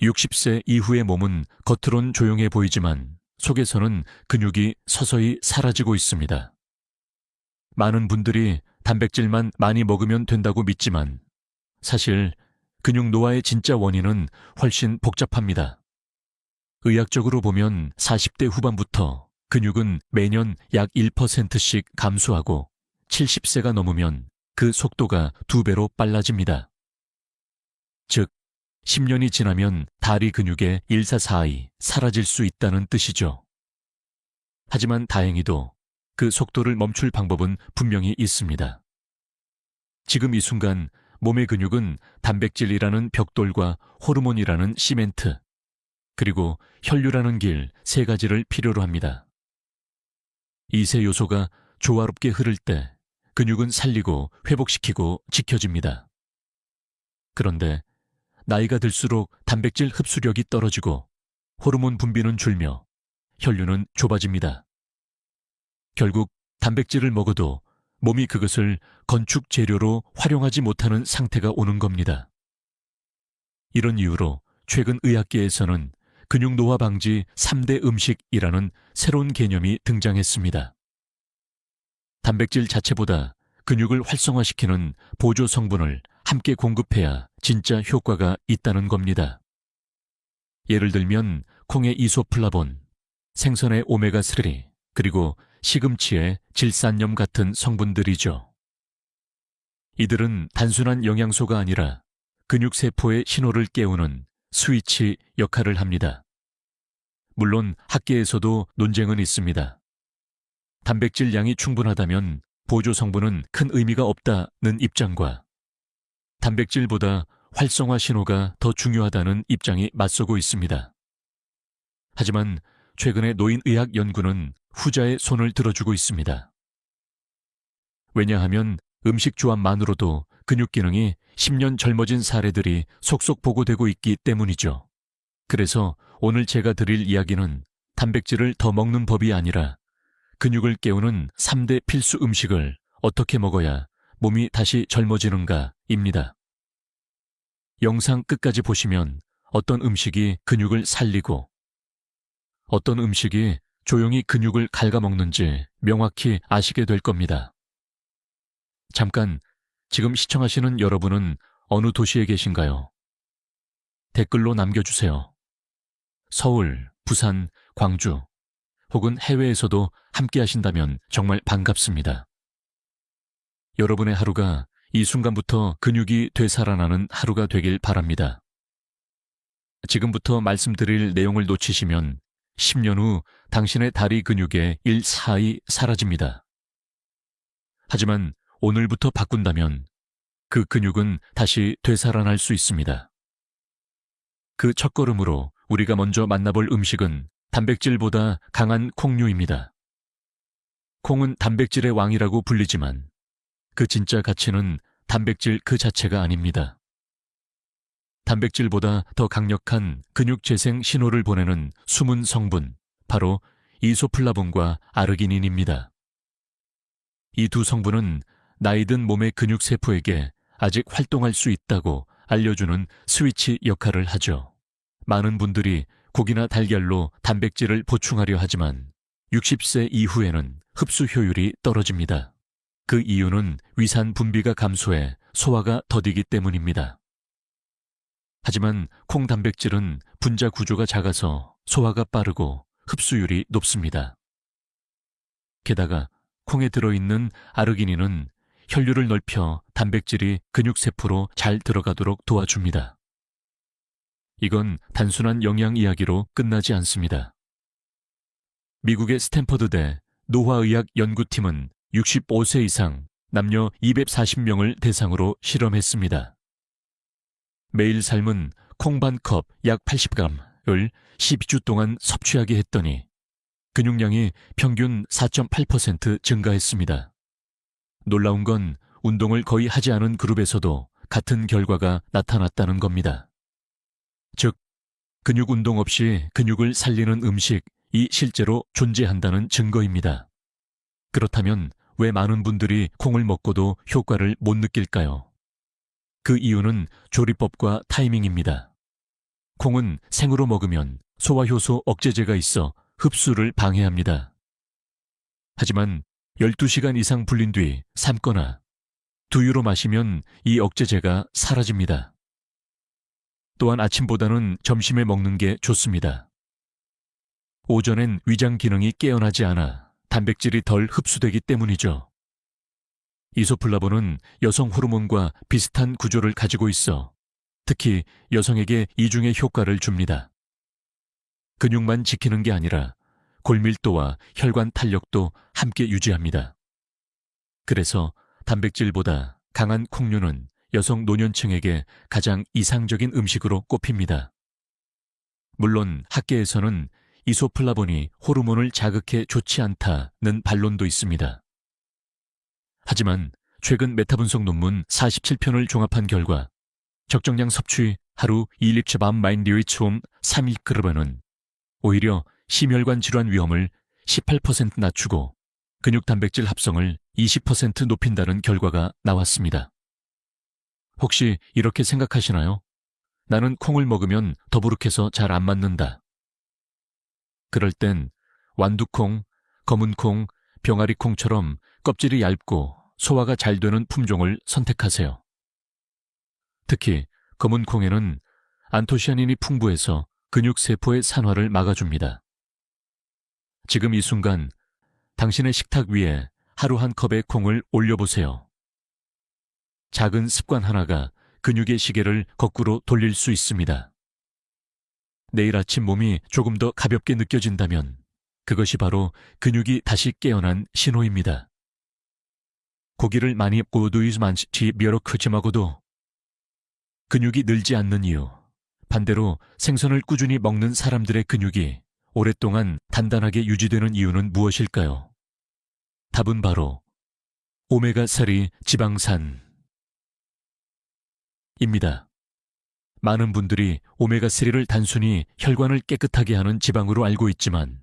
60세 이후의 몸은 겉으론 조용해 보이지만 속에서는 근육이 서서히 사라지고 있습니다. 많은 분들이 단백질만 많이 먹으면 된다고 믿지만 사실 근육 노화의 진짜 원인은 훨씬 복잡합니다. 의학적으로 보면 40대 후반부터 근육은 매년 약 1%씩 감소하고 70세가 넘으면 그 속도가 2배로 빨라집니다. 즉, 10년이 지나면 다리 근육의 일사사의 사라질 수 있다는 뜻이죠. 하지만 다행히도 그 속도를 멈출 방법은 분명히 있습니다. 지금 이 순간 몸의 근육은 단백질이라는 벽돌과 호르몬이라는 시멘트, 그리고 혈류라는 길 3가지를 필요로 합니다. 이 세 요소가 조화롭게 흐를 때 근육은 살리고 회복시키고 지켜집니다. 그런데 나이가 들수록 단백질 흡수력이 떨어지고 호르몬 분비는 줄며 혈류는 좁아집니다. 결국 단백질을 먹어도 몸이 그것을 건축 재료로 활용하지 못하는 상태가 오는 겁니다. 이런 이유로 최근 의학계에서는 근육 노화 방지 3대 음식이라는 새로운 개념이 등장했습니다. 단백질 자체보다 근육을 활성화시키는 보조 성분을 함께 공급해야 진짜 효과가 있다는 겁니다. 예를 들면 콩의 이소플라본, 생선의 오메가3, 그리고 시금치의 질산염 같은 성분들이죠. 이들은 단순한 영양소가 아니라 근육세포의 신호를 깨우는 스위치 역할을 합니다. 물론 학계에서도 논쟁은 있습니다. 단백질 양이 충분하다면 보조 성분은 큰 의미가 없다는 입장과 단백질보다 활성화 신호가 더 중요하다는 입장이 맞서고 있습니다. 하지만 최근의 노인의학 연구는 후자의 손을 들어주고 있습니다. 왜냐하면 음식 조합만으로도 근육 기능이 10년 젊어진 사례들이 속속 보고되고 있기 때문이죠. 그래서 오늘 제가 드릴 이야기는 단백질을 더 먹는 법이 아니라 근육을 깨우는 3대 필수 음식을 어떻게 먹어야 몸이 다시 젊어지는가입니다. 영상 끝까지 보시면 어떤 음식이 근육을 살리고 어떤 음식이 조용히 근육을 갉아먹는지 명확히 아시게 될 겁니다. 잠깐, 지금 시청하시는 여러분은 어느 도시에 계신가요? 댓글로 남겨주세요. 서울, 부산, 광주, 혹은 해외에서도 함께 하신다면 정말 반갑습니다. 여러분의 하루가 이 순간부터 근육이 되살아나는 하루가 되길 바랍니다. 지금부터 말씀드릴 내용을 놓치시면 10년 후 당신의 다리 근육의 일사의 사라집니다. 하지만 오늘부터 바꾼다면 그 근육은 다시 되살아날 수 있습니다. 그 첫걸음으로 우리가 먼저 만나볼 음식은 단백질보다 강한 콩류입니다. 콩은 단백질의 왕이라고 불리지만 그 진짜 가치는 단백질 그 자체가 아닙니다. 단백질보다 더 강력한 근육 재생 신호를 보내는 숨은 성분, 바로 이소플라본과 아르기닌입니다. 이 두 성분은 나이든 몸의 근육 세포에게 아직 활동할 수 있다고 알려주는 스위치 역할을 하죠. 많은 분들이 고기나 달걀로 단백질을 보충하려 하지만 60세 이후에는 흡수 효율이 떨어집니다. 그 이유는 위산 분비가 감소해 소화가 더디기 때문입니다. 하지만 콩 단백질은 분자 구조가 작아서 소화가 빠르고 흡수율이 높습니다. 게다가 콩에 들어있는 아르기닌은 혈류를 넓혀 단백질이 근육세포로 잘 들어가도록 도와줍니다. 이건 단순한 영양 이야기로 끝나지 않습니다. 미국의 스탠퍼드대 노화의학 연구팀은 65세 이상 남녀 240명을 대상으로 실험했습니다. 매일 삶은 콩 반 컵 약 80g을 12주 동안 섭취하게 했더니 근육량이 평균 4.8% 증가했습니다. 놀라운 건 운동을 거의 하지 않은 그룹에서도 같은 결과가 나타났다는 겁니다. 즉, 근육 운동 없이 근육을 살리는 음식이 실제로 존재한다는 증거입니다. 그렇다면 왜 많은 분들이 콩을 먹고도 효과를 못 느낄까요? 그 이유는 조리법과 타이밍입니다. 콩은 생으로 먹으면 소화효소 억제제가 있어 흡수를 방해합니다. 하지만 12시간 이상 불린 뒤 삶거나 두유로 마시면 이 억제제가 사라집니다. 또한 아침보다는 점심에 먹는 게 좋습니다. 오전엔 위장 기능이 깨어나지 않아 단백질이 덜 흡수되기 때문이죠. 이소플라본은 여성 호르몬과 비슷한 구조를 가지고 있어 특히 여성에게 이중의 효과를 줍니다. 근육만 지키는 게 아니라 골밀도와 혈관 탄력도 함께 유지합니다. 그래서 단백질보다 강한 콩류는 여성 노년층에게 가장 이상적인 음식으로 꼽힙니다. 물론 학계에서는 이소플라본이 호르몬을 자극해 좋지 않다는 반론도 있습니다. 하지만 최근 메타분석 논문 47편을 종합한 결과 적정량 섭취 하루 2리처 밤 마인리위츠홈 3일그르바는 오히려 심혈관 질환 위험을 18% 낮추고 근육 단백질 합성을 20% 높인다는 결과가 나왔습니다. 혹시 이렇게 생각하시나요? 나는 콩을 먹으면 더부룩해서 잘 안 맞는다. 그럴 땐 완두콩, 검은콩, 병아리콩처럼 껍질이 얇고 소화가 잘 되는 품종을 선택하세요. 특히 검은콩에는 안토시아닌이 풍부해서 근육세포의 산화를 막아줍니다. 지금 이 순간 당신의 식탁 위에 하루 한 컵의 콩을 올려보세요. 작은 습관 하나가 근육의 시계를 거꾸로 돌릴 수 있습니다. 내일 아침 몸이 조금 더 가볍게 느껴진다면 그것이 바로 근육이 다시 깨어난 신호입니다. 고기를 많이 먹고도 많지 몇 크지 먹어도 근육이 늘지 않는 이유, 반대로 생선을 꾸준히 먹는 사람들의 근육이 오랫동안 단단하게 유지되는 이유는 무엇일까요? 답은 바로 오메가3 지방산입니다. 많은 분들이 오메가3를 단순히 혈관을 깨끗하게 하는 지방으로 알고 있지만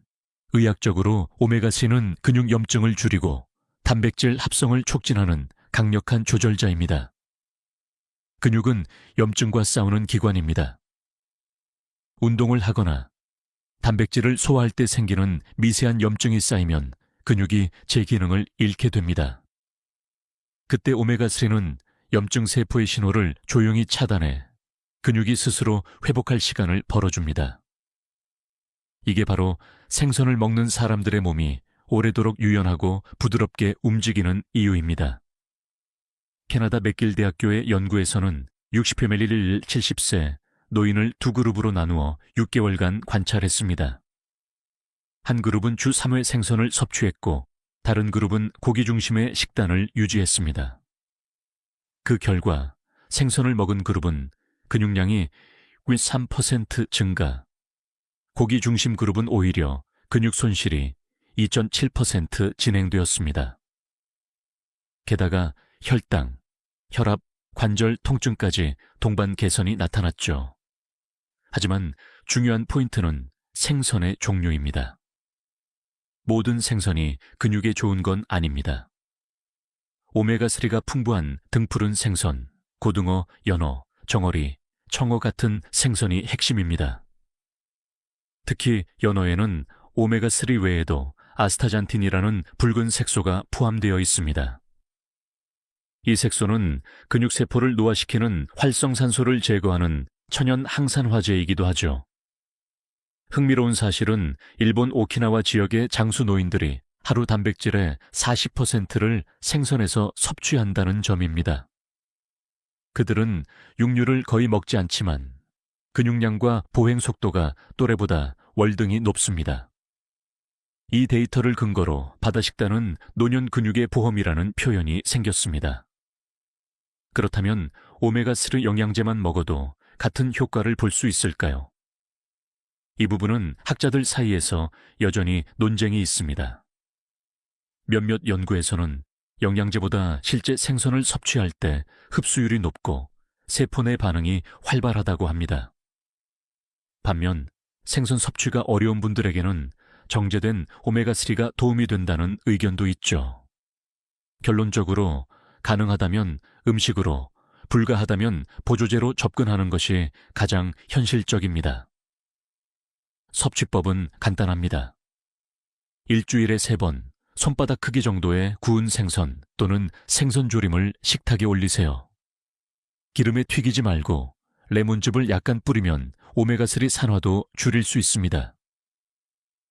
의학적으로 오메가3는 근육 염증을 줄이고 단백질 합성을 촉진하는 강력한 조절자입니다. 근육은 염증과 싸우는 기관입니다. 운동을 하거나 단백질을 소화할 때 생기는 미세한 염증이 쌓이면 근육이 제 기능을 잃게 됩니다. 그때 오메가3는 염증 세포의 신호를 조용히 차단해 근육이 스스로 회복할 시간을 벌어줍니다. 이게 바로 생선을 먹는 사람들의 몸이 오래도록 유연하고 부드럽게 움직이는 이유입니다. 캐나다 맥길 대학교의 연구에서는 60ml 70세 노인을 두 그룹으로 나누어 6개월간 관찰했습니다. 한 그룹은 주 3회 생선을 섭취했고 다른 그룹은 고기 중심의 식단을 유지했습니다. 그 결과 생선을 먹은 그룹은 근육량이 3% 증가, 고기 중심 그룹은 오히려 근육 손실이 2.7% 진행되었습니다. 게다가 혈당, 혈압, 관절 통증까지 동반 개선이 나타났죠. 하지만 중요한 포인트는 생선의 종류입니다. 모든 생선이 근육에 좋은 건 아닙니다. 오메가3가 풍부한 등푸른 생선, 고등어, 연어, 정어리, 청어 같은 생선이 핵심입니다. 특히 연어에는 오메가3 외에도 아스타잔틴이라는 붉은 색소가 포함되어 있습니다. 이 색소는 근육세포를 노화시키는 활성산소를 제거하는 천연 항산화제이기도 하죠. 흥미로운 사실은 일본 오키나와 지역의 장수 노인들이 하루 단백질의 40%를 생선에서 섭취한다는 점입니다. 그들은 육류를 거의 먹지 않지만 근육량과 보행 속도가 또래보다 월등히 높습니다. 이 데이터를 근거로 바다식단은 노년 근육의 보험이라는 표현이 생겼습니다. 그렇다면 오메가3 영양제만 먹어도 같은 효과를 볼 수 있을까요? 이 부분은 학자들 사이에서 여전히 논쟁이 있습니다. 몇몇 연구에서는 영양제보다 실제 생선을 섭취할 때 흡수율이 높고 세포 내 반응이 활발하다고 합니다. 반면 생선 섭취가 어려운 분들에게는 정제된 오메가3가 도움이 된다는 의견도 있죠. 결론적으로 가능하다면 음식으로 불가하다면 보조제로 접근하는 것이 가장 현실적입니다. 섭취법은 간단합니다. 일주일에 3번, 손바닥 크기 정도의 구운 생선 또는 생선 조림을 식탁에 올리세요. 기름에 튀기지 말고 레몬즙을 약간 뿌리면 오메가3 산화도 줄일 수 있습니다.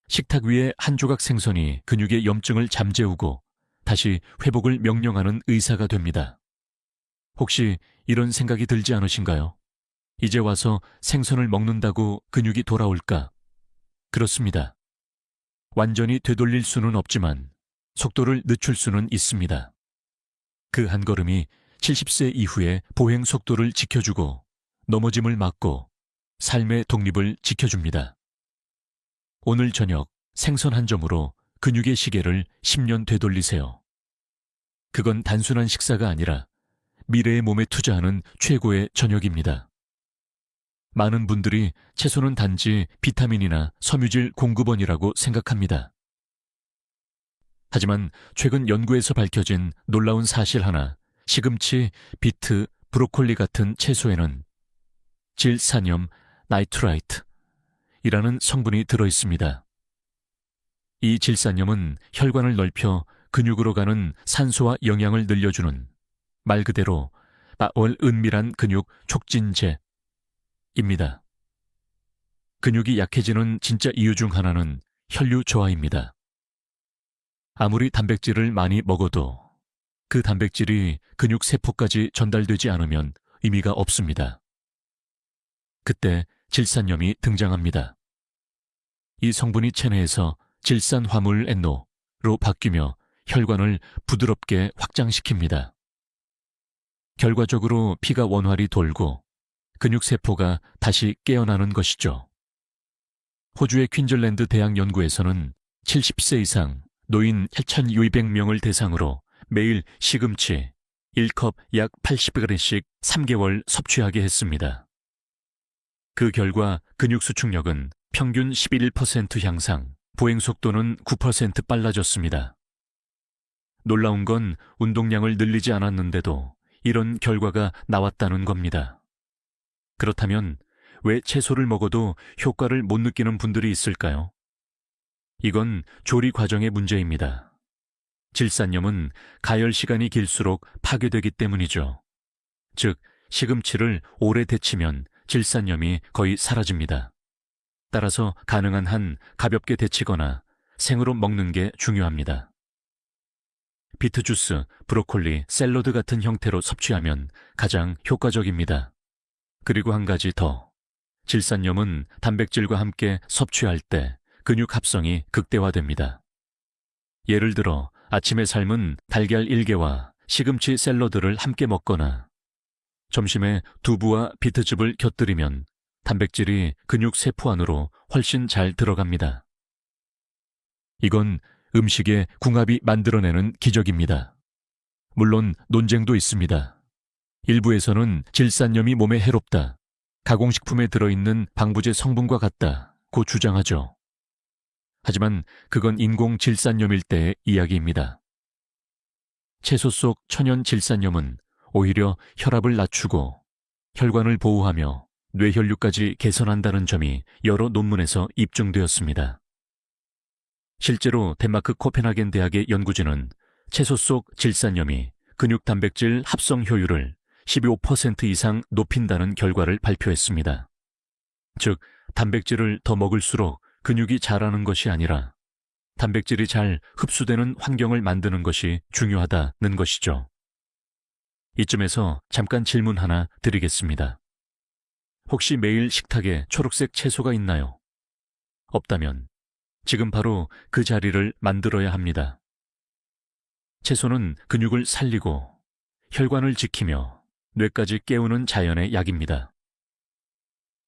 식탁 위에 한 조각 생선이 근육의 염증을 잠재우고 다시 회복을 명령하는 의사가 됩니다. 혹시 이런 생각이 들지 않으신가요? 이제 와서 생선을 먹는다고 근육이 돌아올까? 그렇습니다. 완전히 되돌릴 수는 없지만 속도를 늦출 수는 있습니다. 그 한 걸음이 70세 이후에 보행 속도를 지켜주고 넘어짐을 막고 삶의 독립을 지켜줍니다. 오늘 저녁 생선 한 점으로 근육의 시계를 10년 되돌리세요. 그건 단순한 식사가 아니라 미래의 몸에 투자하는 최고의 저녁입니다. 많은 분들이 채소는 단지 비타민이나 섬유질 공급원이라고 생각합니다. 하지만 최근 연구에서 밝혀진 놀라운 사실 하나, 시금치, 비트, 브로콜리 같은 채소에는 질산염 나이트라이트이라는 성분이 들어있습니다. 이 질산염은 혈관을 넓혀 근육으로 가는 산소와 영양을 늘려주는 말 그대로 은밀한 근육 촉진제입니다. 근육이 약해지는 진짜 이유 중 하나는 혈류 저하입니다. 아무리 단백질을 많이 먹어도 그 단백질이 근육 세포까지 전달되지 않으면 의미가 없습니다. 그때 질산염이 등장합니다. 이 성분이 체내에서 질산화물 NO로 바뀌며 혈관을 부드럽게 확장시킵니다. 결과적으로 피가 원활히 돌고 근육세포가 다시 깨어나는 것이죠. 호주의 퀸즐랜드 대학 연구에서는 70세 이상 노인 1,200명을 대상으로 매일 시금치 1컵 약 80g씩 3개월 섭취하게 했습니다. 그 결과 근육 수축력은 평균 11% 향상, 보행 속도는 9% 빨라졌습니다. 놀라운 건 운동량을 늘리지 않았는데도 이런 결과가 나왔다는 겁니다. 그렇다면 왜 채소를 먹어도 효과를 못 느끼는 분들이 있을까요? 이건 조리 과정의 문제입니다. 질산염은 가열 시간이 길수록 파괴되기 때문이죠. 즉, 시금치를 오래 데치면 질산염이 거의 사라집니다. 따라서 가능한 한 가볍게 데치거나 생으로 먹는 게 중요합니다. 비트 주스, 브로콜리, 샐러드 같은 형태로 섭취하면 가장 효과적입니다. 그리고 한 가지 더. 질산염은 단백질과 함께 섭취할 때 근육 합성이 극대화됩니다. 예를 들어 아침에 삶은 달걀 1개와 시금치 샐러드를 함께 먹거나 점심에 두부와 비트즙을 곁들이면 단백질이 근육 세포 안으로 훨씬 잘 들어갑니다. 이건 음식의 궁합이 만들어내는 기적입니다. 물론 논쟁도 있습니다. 일부에서는 질산염이 몸에 해롭다, 가공식품에 들어있는 방부제 성분과 같다고 주장하죠. 하지만 그건 인공 질산염일 때의 이야기입니다. 채소 속 천연 질산염은 오히려 혈압을 낮추고 혈관을 보호하며 뇌혈류까지 개선한다는 점이 여러 논문에서 입증되었습니다. 실제로 덴마크 코펜하겐 대학의 연구진은 채소 속 질산염이 근육 단백질 합성 효율을 12% 이상 높인다는 결과를 발표했습니다. 즉, 단백질을 더 먹을수록 근육이 자라는 것이 아니라 단백질이 잘 흡수되는 환경을 만드는 것이 중요하다는 것이죠. 이쯤에서 잠깐 질문 하나 드리겠습니다. 혹시 매일 식탁에 초록색 채소가 있나요? 없다면 지금 바로 그 자리를 만들어야 합니다. 채소는 근육을 살리고 혈관을 지키며 뇌까지 깨우는 자연의 약입니다.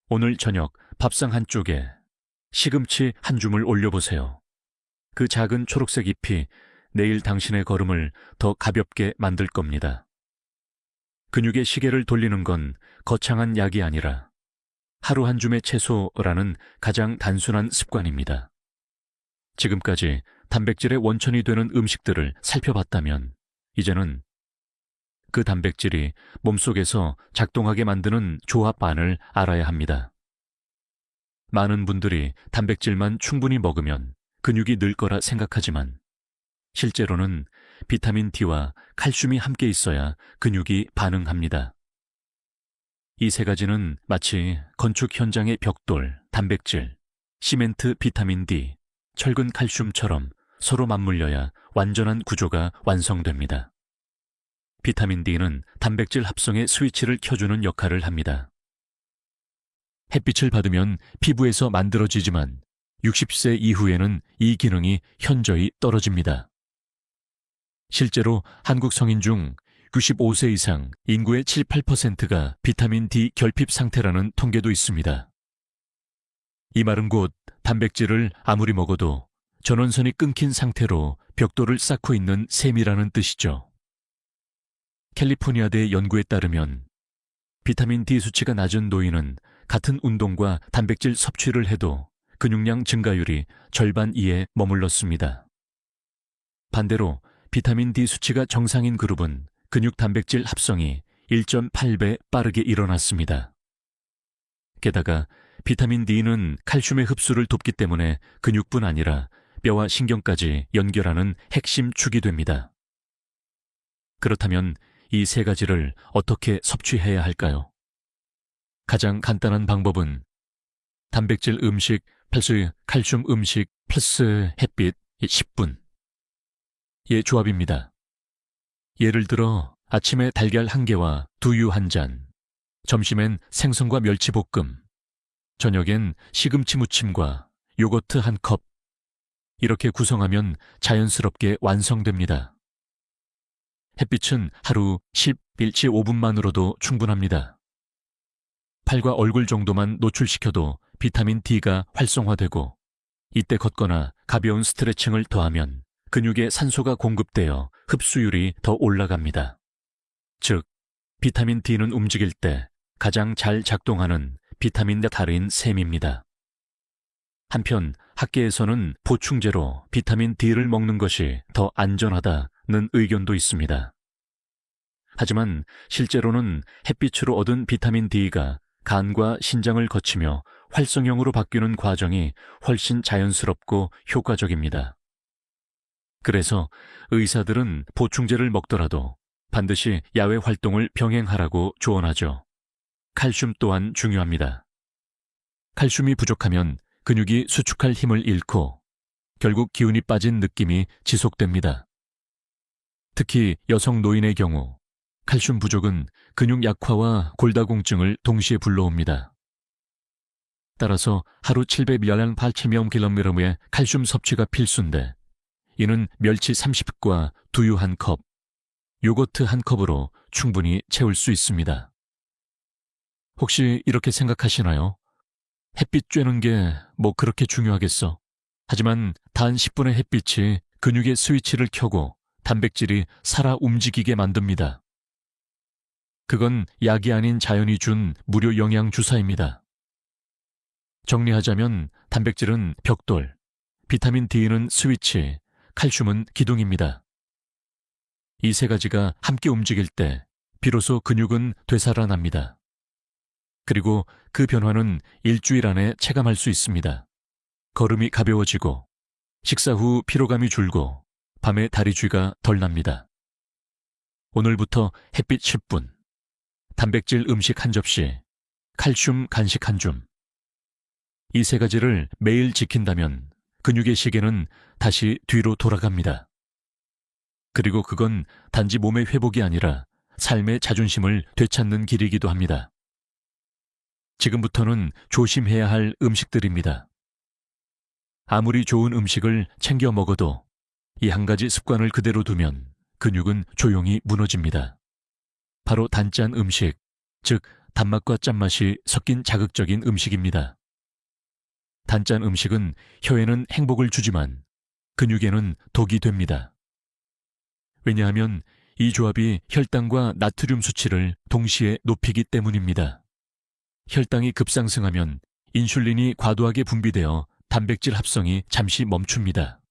오늘 저녁 밥상 한쪽에 시금치 한 줌을 올려보세요. 그 작은 초록색 잎이 내일 당신의 걸음을 더 가볍게 만들 겁니다. 근육의 시계를 돌리는 건 거창한 약이 아니라 하루 한 줌의 채소라는 가장 단순한 습관입니다. 지금까지 단백질의 원천이 되는 음식들을 살펴봤다면 이제는 그 단백질이 몸속에서 작동하게 만드는 조합반을 알아야 합니다. 많은 분들이 단백질만 충분히 먹으면 근육이 늘 거라 생각하지만 실제로는 비타민 D와 칼슘이 함께 있어야 근육이 반응합니다. 이 세 가지는 마치 건축 현장의 벽돌, 단백질, 시멘트 비타민 D, 철근 칼슘처럼 서로 맞물려야 완전한 구조가 완성됩니다. 비타민 D는 단백질 합성의 스위치를 켜주는 역할을 합니다. 햇빛을 받으면 피부에서 만들어지지만 60세 이후에는 이 기능이 현저히 떨어집니다. 실제로 한국 성인 중 95세 이상 인구의 7~8%가 비타민 D 결핍 상태라는 통계도 있습니다. 이 말은 곧 단백질을 아무리 먹어도 전원선이 끊긴 상태로 벽돌을 쌓고 있는 셈이라는 뜻이죠. 캘리포니아대 연구에 따르면 비타민 D 수치가 낮은 노인은 같은 운동과 단백질 섭취를 해도 근육량 증가율이 절반 이에 머물렀습니다. 반대로 비타민 D 수치가 정상인 그룹은 근육 단백질 합성이 1.8배 빠르게 일어났습니다. 게다가 비타민 D는 칼슘의 흡수를 돕기 때문에 근육뿐 아니라 뼈와 신경까지 연결하는 핵심 축이 됩니다. 그렇다면 이 세 가지를 어떻게 섭취해야 할까요? 가장 간단한 방법은 단백질 음식 플러스 칼슘 음식 플러스 햇빛 10분의 조합입니다. 예를 들어 아침에 달걀 1개와 두유 1잔, 점심엔 생선과 멸치볶음, 저녁엔 시금치 무침과 요거트 1컵, 이렇게 구성하면 자연스럽게 완성됩니다. 햇빛은 하루 10일치 5분만으로도 충분합니다. 팔과 얼굴 정도만 노출시켜도 비타민 D가 활성화되고 이때 걷거나 가벼운 스트레칭을 더하면 근육에 산소가 공급되어 흡수율이 더 올라갑니다. 즉, 비타민 D는 움직일 때 가장 잘 작동하는 비타민과 다른 셈입니다. 한편 학계에서는 보충제로 비타민 D를 먹는 것이 더 안전하다는 의견도 있습니다. 하지만 실제로는 햇빛으로 얻은 비타민 D가 간과 신장을 거치며 활성형으로 바뀌는 과정이 훨씬 자연스럽고 효과적입니다. 그래서 의사들은 보충제를 먹더라도 반드시 야외 활동을 병행하라고 조언하죠. 칼슘 또한 중요합니다. 칼슘이 부족하면 근육이 수축할 힘을 잃고 결국 기운이 빠진 느낌이 지속됩니다. 특히 여성 노인의 경우 칼슘 부족은 근육 약화와 골다공증을 동시에 불러옵니다. 따라서 하루 700mg/800mg의 칼슘 섭취가 필수인데 이는 멸치 30과 두유 1컵, 요거트 1컵으로 충분히 채울 수 있습니다. 혹시 이렇게 생각하시나요? 햇빛 쬐는 게 뭐 그렇게 중요하겠어? 하지만 단 10분의 햇빛이 근육의 스위치를 켜고 단백질이 살아 움직이게 만듭니다. 그건 약이 아닌 자연이 준 무료 영양 주사입니다. 정리하자면 단백질은 벽돌, 비타민 D는 스위치, 칼슘은 기둥입니다. 이 세 가지가 함께 움직일 때 비로소 근육은 되살아납니다. 그리고 그 변화는 일주일 안에 체감할 수 있습니다. 걸음이 가벼워지고 식사 후 피로감이 줄고 밤에 다리 쥐가 덜 납니다. 오늘부터 햇빛 10분, 단백질 음식 1접시, 칼슘 간식 1줌. 이 세 가지를 매일 지킨다면 근육의 시계는 다시 뒤로 돌아갑니다. 그리고 그건 단지 몸의 회복이 아니라 삶의 자존심을 되찾는 길이기도 합니다. 지금부터는 조심해야 할 음식들입니다. 아무리 좋은 음식을 챙겨 먹어도 이 한 가지 습관을 그대로 두면 근육은 조용히 무너집니다. 바로 단짠 음식, 즉 단맛과 짠맛이 섞인 자극적인 음식입니다. 단짠 음식은 혀에는 행복을 주지만 근육에는 독이 됩니다. 왜냐하면 이 조합이 혈당과 나트륨 수치를 동시에 높이기 때문입니다. 혈당이 급상승하면 인슐린이 과도하게 분비되어 단백질 합성이 잠시 멈춥니다.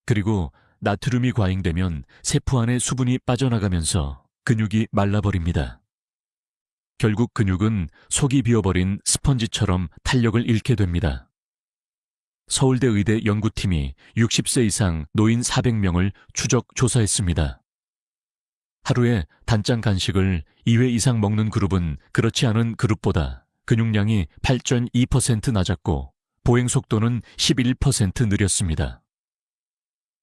그리고 나트륨이 과잉되면 세포 안에 수분이 빠져나가면서 근육이 말라버립니다. 결국 근육은 속이 비어버린 스펀지처럼 탄력을 잃게 됩니다. 서울대 의대 연구팀이 60세 이상 노인 400명을 추적 조사했습니다. 하루에 단짠 간식을 2회 이상 먹는 그룹은 그렇지 않은 그룹보다 근육량이 8.2% 낮았고 보행 속도는 11% 느렸습니다.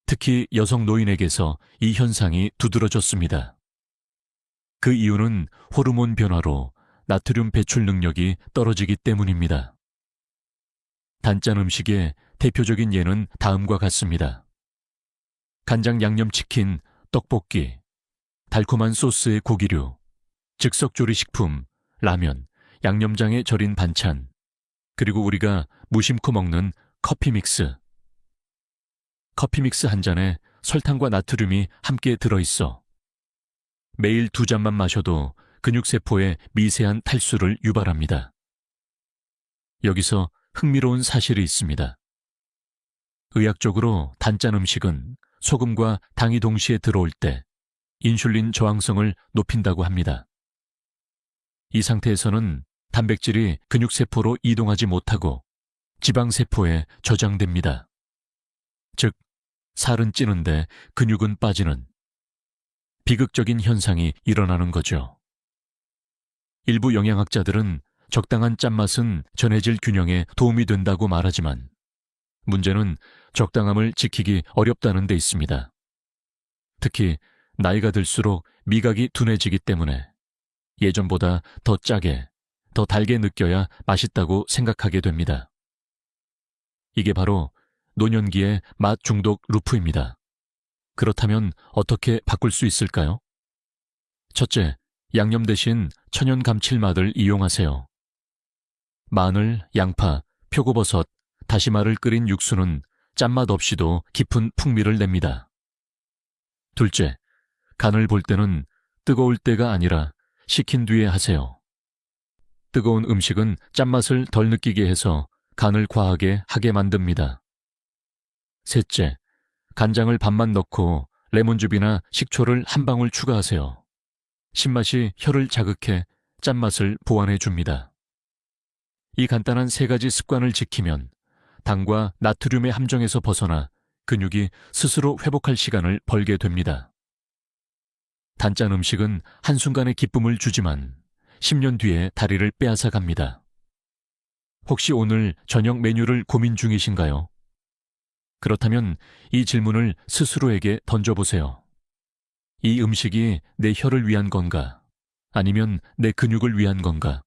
특히 여성 노인에게서 이 현상이 두드러졌습니다. 그 이유는 호르몬 변화로 나트륨 배출 능력이 떨어지기 때문입니다. 단짠 음식의 대표적인 예는 다음과 같습니다. 간장 양념치킨, 떡볶이, 달콤한 소스의 고기류, 즉석조리식품, 라면, 양념장에 절인 반찬, 그리고 우리가 무심코 먹는 커피 믹스. 커피 믹스 한 잔에 설탕과 나트륨이 함께 들어있어 매일 2잔만 마셔도 근육세포에 미세한 탈수를 유발합니다. 여기서 흥미로운 사실이 있습니다. 의학적으로 단짠 음식은 소금과 당이 동시에 들어올 때 인슐린 저항성을 높인다고 합니다. 이 상태에서는 단백질이 근육세포로 이동하지 못하고 지방세포에 저장됩니다. 즉, 살은 찌는데 근육은 빠지는 비극적인 현상이 일어나는 거죠. 일부 영양학자들은 적당한 짠맛은 전해질 균형에 도움이 된다고 말하지만 문제는 적당함을 지키기 어렵다는 데 있습니다. 특히 나이가 들수록 미각이 둔해지기 때문에 예전보다 더 짜게, 더 달게 느껴야 맛있다고 생각하게 됩니다. 이게 바로 노년기의 맛 중독 루프입니다. 그렇다면 어떻게 바꿀 수 있을까요? 첫째, 양념 대신 천연 감칠맛을 이용하세요. 마늘, 양파, 표고버섯, 다시마를 끓인 육수는 짠맛 없이도 깊은 풍미를 냅니다. 둘째, 간을 볼 때는 뜨거울 때가 아니라 식힌 뒤에 하세요. 뜨거운 음식은 짠맛을 덜 느끼게 해서 간을 과하게 하게 만듭니다. 셋째, 간장을 반만 넣고 레몬즙이나 식초를 한 방울 추가하세요. 신맛이 혀를 자극해 짠맛을 보완해 줍니다. 이 간단한 3가지 습관을 지키면 당과 나트륨의 함정에서 벗어나 근육이 스스로 회복할 시간을 벌게 됩니다. 단짠 음식은 한순간의 기쁨을 주지만 10년 뒤에 다리를 빼앗아 갑니다. 혹시 오늘 저녁 메뉴를 고민 중이신가요? 그렇다면 이 질문을 스스로에게 던져보세요. 이 음식이 내 혀를 위한 건가? 아니면 내 근육을 위한 건가?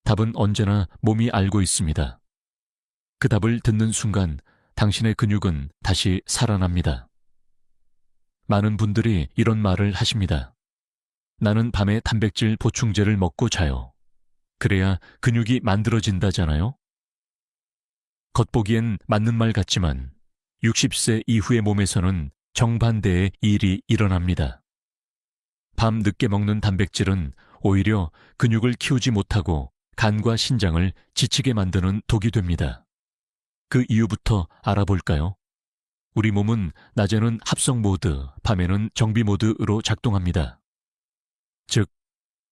답은 언제나 몸이 알고 있습니다. 그 답을 듣는 순간 당신의 근육은 다시 살아납니다. 많은 분들이 이런 말을 하십니다. 나는 밤에 단백질 보충제를 먹고 자요. 그래야 근육이 만들어진다잖아요. 겉보기엔 맞는 말 같지만 60세 이후의 몸에서는 정반대의 일이 일어납니다. 밤 늦게 먹는 단백질은 오히려 근육을 키우지 못하고 간과 신장을 지치게 만드는 독이 됩니다. 그 이유부터 알아볼까요? 우리 몸은 낮에는 합성 모드, 밤에는 정비 모드로 작동합니다. 즉,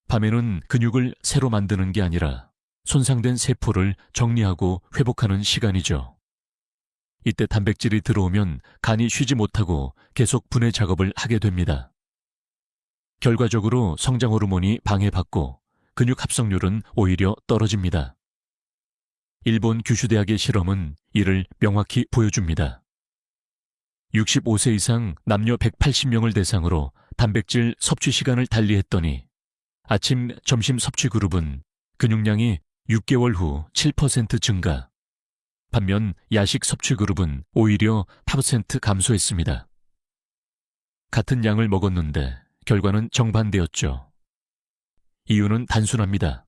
밤에는 근육을 새로 만드는 게 아니라 손상된 세포를 정리하고 회복하는 시간이죠. 이때 단백질이 들어오면 간이 쉬지 못하고 계속 분해 작업을 하게 됩니다. 결과적으로 성장 호르몬이 방해받고 근육 합성률은 오히려 떨어집니다. 일본 규슈대학의 실험은 이를 명확히 보여줍니다. 65세 이상 남녀 180명을 대상으로 단백질 섭취 시간을 달리했더니 아침, 점심 섭취 그룹은 근육량이 6개월 후 7% 증가, 반면 야식 섭취 그룹은 오히려 8% 감소했습니다. 같은 양을 먹었는데 결과는 정반대였죠. 이유는 단순합니다.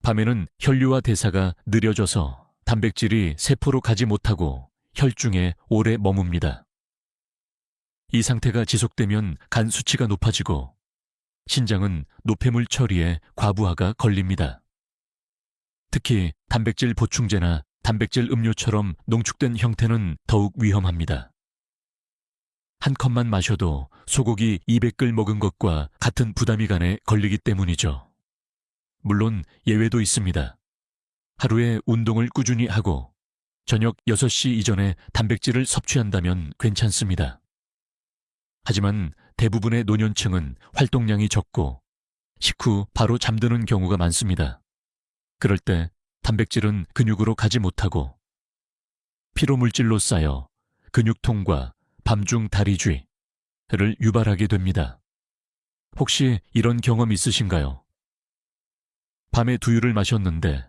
밤에는 혈류와 대사가 느려져서 단백질이 세포로 가지 못하고 혈중에 오래 머뭅니다. 이 상태가 지속되면 간 수치가 높아지고 신장은 노폐물 처리에 과부하가 걸립니다. 특히 단백질 보충제나 단백질 음료처럼 농축된 형태는 더욱 위험합니다. 한 컵만 마셔도 소고기 200글 먹은 것과 같은 부담이 간에 걸리기 때문이죠. 물론 예외도 있습니다. 하루에 운동을 꾸준히 하고 저녁 6시 이전에 단백질을 섭취한다면 괜찮습니다. 하지만 대부분의 노년층은 활동량이 적고 식후 바로 잠드는 경우가 많습니다. 그럴 때 단백질은 근육으로 가지 못하고 피로물질로 쌓여 근육통과 밤중 다리쥐를 유발하게 됩니다. 혹시 이런 경험 있으신가요? 밤에 두유를 마셨는데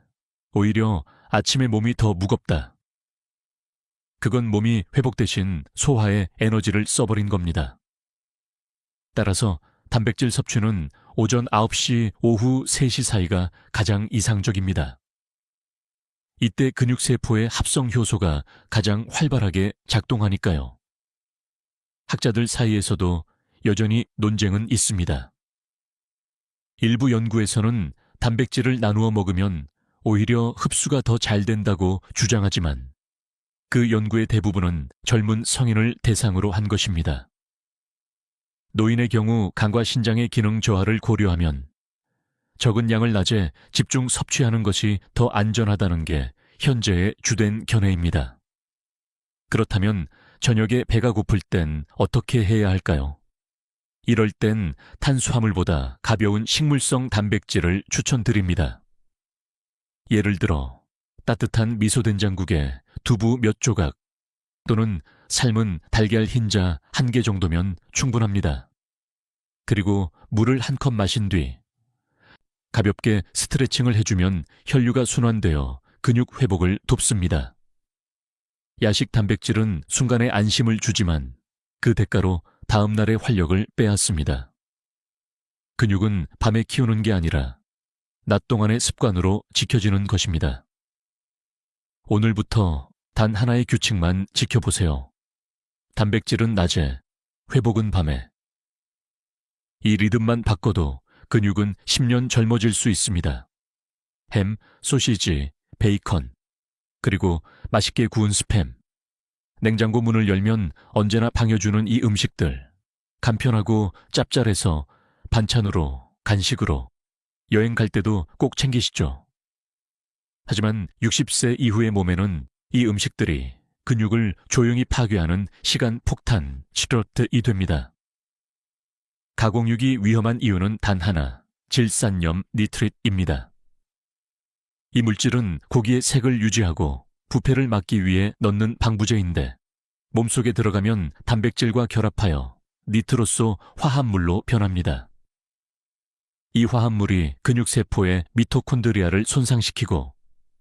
오히려 아침에 몸이 더 무겁다. 그건 몸이 회복 대신 소화에 에너지를 써버린 겁니다. 따라서 단백질 섭취는 오전 9시, 오후 3시 사이가 가장 이상적입니다. 이때 근육세포의 합성 효소가 가장 활발하게 작동하니까요. 학자들 사이에서도 여전히 논쟁은 있습니다. 일부 연구에서는 단백질을 나누어 먹으면 오히려 흡수가 더 잘 된다고 주장하지만 그 연구의 대부분은 젊은 성인을 대상으로 한 것입니다. 노인의 경우 간과 신장의 기능 저하를 고려하면 적은 양을 낮에 집중 섭취하는 것이 더 안전하다는 게 현재의 주된 견해입니다. 그렇다면 저녁에 배가 고플 땐 어떻게 해야 할까요? 이럴 땐 탄수화물보다 가벼운 식물성 단백질을 추천드립니다. 예를 들어 따뜻한 미소된장국에 두부 몇 조각 또는 삶은 달걀 흰자 1개 정도면 충분합니다. 그리고 물을 1컵 마신 뒤 가볍게 스트레칭을 해주면 혈류가 순환되어 근육 회복을 돕습니다. 야식 단백질은 순간의 안심을 주지만 그 대가로 다음 날의 활력을 빼앗습니다. 근육은 밤에 키우는 게 아니라 낮 동안의 습관으로 지켜지는 것입니다. 오늘부터 단 하나의 규칙만 지켜보세요. 단백질은 낮에, 회복은 밤에. 이 리듬만 바꿔도 근육은 10년 젊어질 수 있습니다. 햄, 소시지, 베이컨, 그리고 맛있게 구운 스팸. 냉장고 문을 열면 언제나 방해주는 이 음식들. 간편하고 짭짤해서 반찬으로, 간식으로, 여행 갈 때도 꼭 챙기시죠. 하지만 60세 이후의 몸에는 이 음식들이 근육을 조용히 파괴하는 시간 폭탄, 스트레스이 됩니다. 가공육이 위험한 이유는 단 하나, 질산염 니트릿입니다. 이 물질은 고기의 색을 유지하고 부패를 막기 위해 넣는 방부제인데 몸속에 들어가면 단백질과 결합하여 니트로소 화합물로 변합니다. 이 화합물이 근육세포의 미토콘드리아를 손상시키고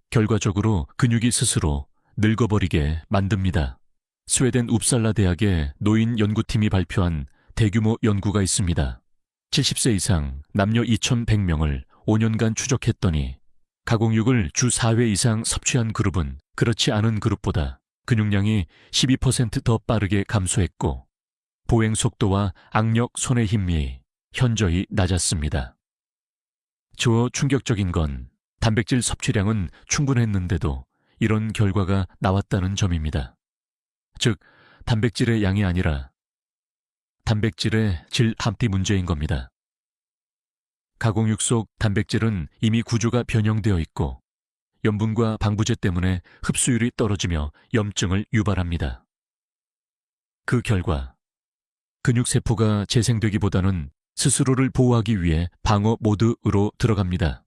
결과적으로 근육이 스스로 늙어버리게 만듭니다. 스웨덴 웁살라 대학의 노인 연구팀이 발표한 대규모 연구가 있습니다. 70세 이상 남녀 2,100명을 5년간 추적했더니 가공육을 주 4회 이상 섭취한 그룹은 그렇지 않은 그룹보다 근육량이 12% 더 빠르게 감소했고 보행 속도와 악력 손의 힘이 현저히 낮았습니다. 저 충격적인 건 단백질 섭취량은 충분했는데도 이런 결과가 나왔다는 점입니다. 즉, 단백질의 양이 아니라 단백질의 질 함대 문제인 겁니다. 가공육 속 단백질은 이미 구조가 변형되어 있고 염분과 방부제 때문에 흡수율이 떨어지며 염증을 유발합니다. 그 결과 근육세포가 재생되기보다는 스스로를 보호하기 위해 방어 모드로 들어갑니다.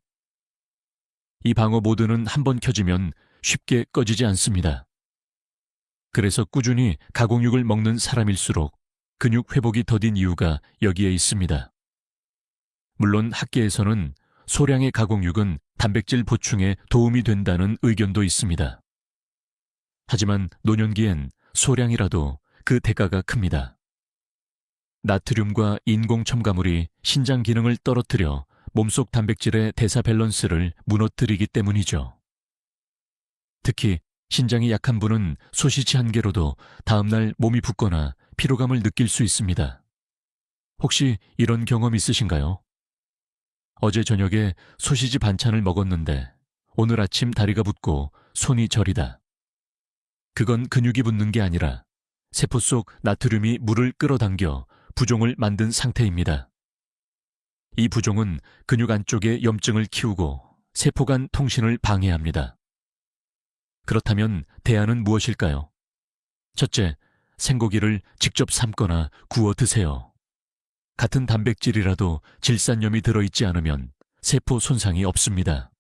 이 방어 모드는 한번 켜지면 쉽게 꺼지지 않습니다. 그래서 꾸준히 가공육을 먹는 사람일수록 근육 회복이 더딘 이유가 여기에 있습니다. 물론 학계에서는 소량의 가공육은 단백질 보충에 도움이 된다는 의견도 있습니다. 하지만 노년기엔 소량이라도 그 대가가 큽니다. 나트륨과 인공 첨가물이 신장 기능을 떨어뜨려 몸속 단백질의 대사 밸런스를 무너뜨리기 때문이죠. 특히 신장이 약한 분은 소시지 1개로도 다음날 몸이 붓거나 피로감을 느낄 수 있습니다. 혹시 이런 경험 있으신가요? 어제 저녁에 소시지 반찬을 먹었는데 오늘 아침 다리가 붓고 손이 저리다. 그건 근육이 붓는 게 아니라 세포 속 나트륨이 물을 끌어당겨 부종을 만든 상태입니다. 이 부종은 근육 안쪽에 염증을 키우고 세포 간 통신을 방해합니다. 그렇다면 대안은 무엇일까요? 첫째, 생고기를 직접 삶거나 구워 드세요. 같은 단백질이라도 질산염이 들어있지 않으면 세포 손상이 없습니다.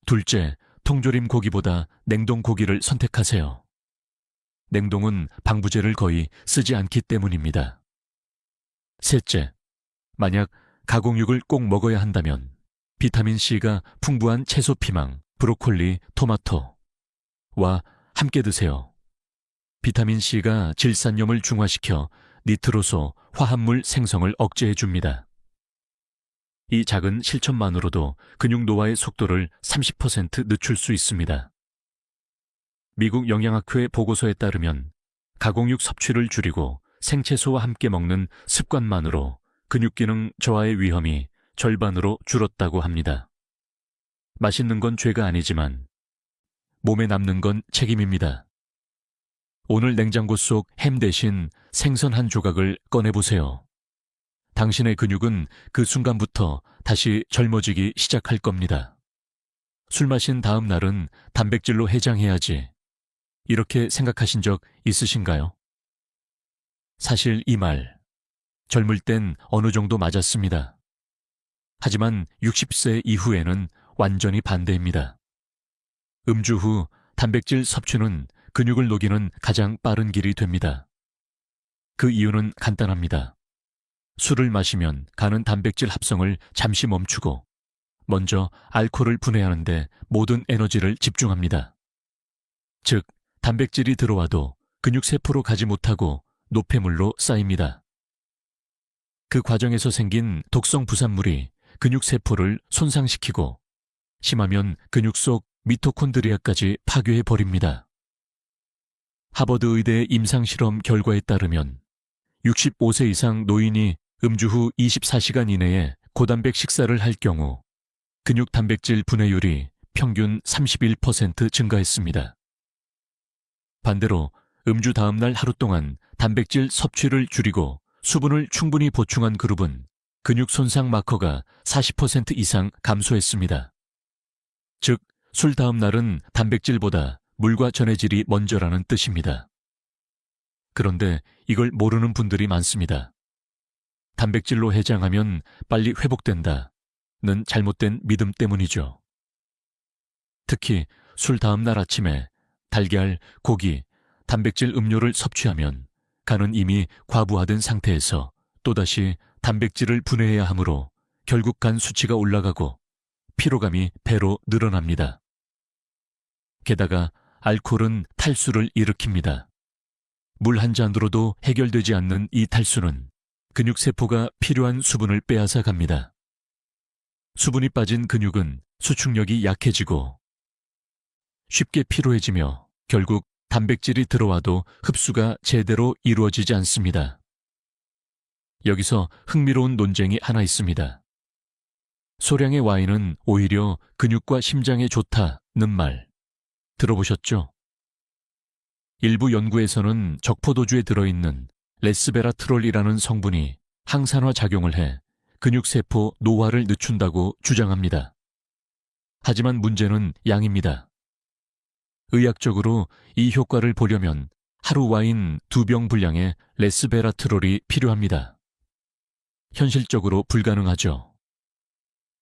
둘째, 통조림 고기보다 냉동 고기를 선택하세요. 냉동은 방부제를 거의 쓰지 않기 때문입니다. 셋째, 만약 가공육을 꼭 먹어야 한다면 비타민C가 풍부한 채소 피망, 브로콜리, 토마토와 함께 드세요. 비타민C가 질산염을 중화시켜 니트로소 화합물 생성을 억제해 줍니다. 이 작은 실천만으로도 근육 노화의 속도를 30% 늦출 수 있습니다. 미국 영양학회 보고서에 따르면 가공육 섭취를 줄이고 생채소와 함께 먹는 습관만으로 근육 기능 저하의 위험이 절반으로 줄었다고 합니다. 맛있는 건 죄가 아니지만 몸에 남는 건 책임입니다. 오늘 냉장고 속 햄 대신 생선 한 조각을 꺼내보세요. 당신의 근육은 그 순간부터 다시 젊어지기 시작할 겁니다. 술 마신 다음 날은 단백질로 해장해야지. 이렇게 생각하신 적 있으신가요? 사실 이 말, 젊을 땐 어느 정도 맞았습니다. 하지만 60세 이후에는 완전히 반대입니다. 음주 후 단백질 섭취는 근육을 녹이는 가장 빠른 길이 됩니다. 그 이유는 간단합니다. 술을 마시면 간은 단백질 합성을 잠시 멈추고 먼저 알코올을 분해하는데 모든 에너지를 집중합니다. 즉, 단백질이 들어와도 근육세포로 가지 못하고 노폐물로 쌓입니다. 그 과정에서 생긴 독성 부산물이 근육세포를 손상시키고 심하면 근육 속 미토콘드리아까지 파괴해버립니다. 하버드 의대 임상실험 결과에 따르면 65세 이상 노인이 음주 후 24시간 이내에 고단백 식사를 할 경우 근육 단백질 분해율이 평균 31% 증가했습니다. 반대로 음주 다음 날 하루 동안 단백질 섭취를 줄이고 수분을 충분히 보충한 그룹은 근육 손상 마커가 40% 이상 감소했습니다. 즉, 술 다음 날은 단백질보다 물과 전해질이 먼저라는 뜻입니다. 그런데 이걸 모르는 분들이 많습니다. 단백질로 해장하면 빨리 회복된다는 잘못된 믿음 때문이죠. 특히 술 다음 날 아침에 달걀, 고기, 단백질 음료를 섭취하면 간은 이미 과부하된 상태에서 또다시 단백질을 분해해야 하므로 결국 간 수치가 올라가고 피로감이 배로 늘어납니다. 게다가 알코올은 탈수를 일으킵니다. 물 한 잔으로도 해결되지 않는 이 탈수는 근육세포가 필요한 수분을 빼앗아 갑니다. 수분이 빠진 근육은 수축력이 약해지고 쉽게 피로해지며 결국 단백질이 들어와도 흡수가 제대로 이루어지지 않습니다. 여기서 흥미로운 논쟁이 하나 있습니다. 소량의 와인은 오히려 근육과 심장에 좋다는 말 들어보셨죠? 일부 연구에서는 적포도주에 들어있는 레스베라트롤이라는 성분이 항산화 작용을 해 근육세포 노화를 늦춘다고 주장합니다. 하지만 문제는 양입니다. 의학적으로 이 효과를 보려면 하루 와인 2병 분량의 레스베라트롤이 필요합니다. 현실적으로 불가능하죠.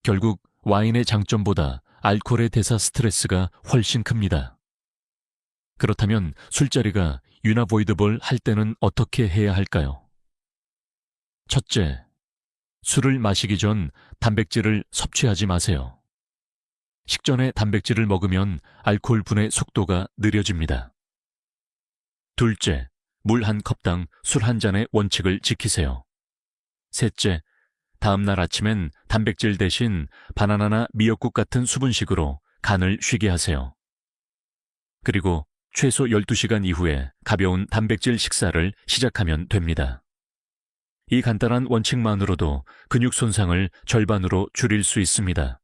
결국 와인의 장점보다 알코올의 대사 스트레스가 훨씬 큽니다. 그렇다면 술자리가 유나보이드볼 할 때는 어떻게 해야 할까요? 첫째, 술을 마시기 전 단백질을 섭취하지 마세요. 식전에 단백질을 먹으면 알코올 분해 속도가 느려집니다. 둘째, 물 한 컵당 술 한 잔의 원칙을 지키세요. 셋째, 다음날 아침엔 단백질 대신 바나나나 미역국 같은 수분식으로 간을 쉬게 하세요. 그리고 최소 12시간 이후에 가벼운 단백질 식사를 시작하면 됩니다. 이 간단한 원칙만으로도 근육 손상을 절반으로 줄일 수 있습니다.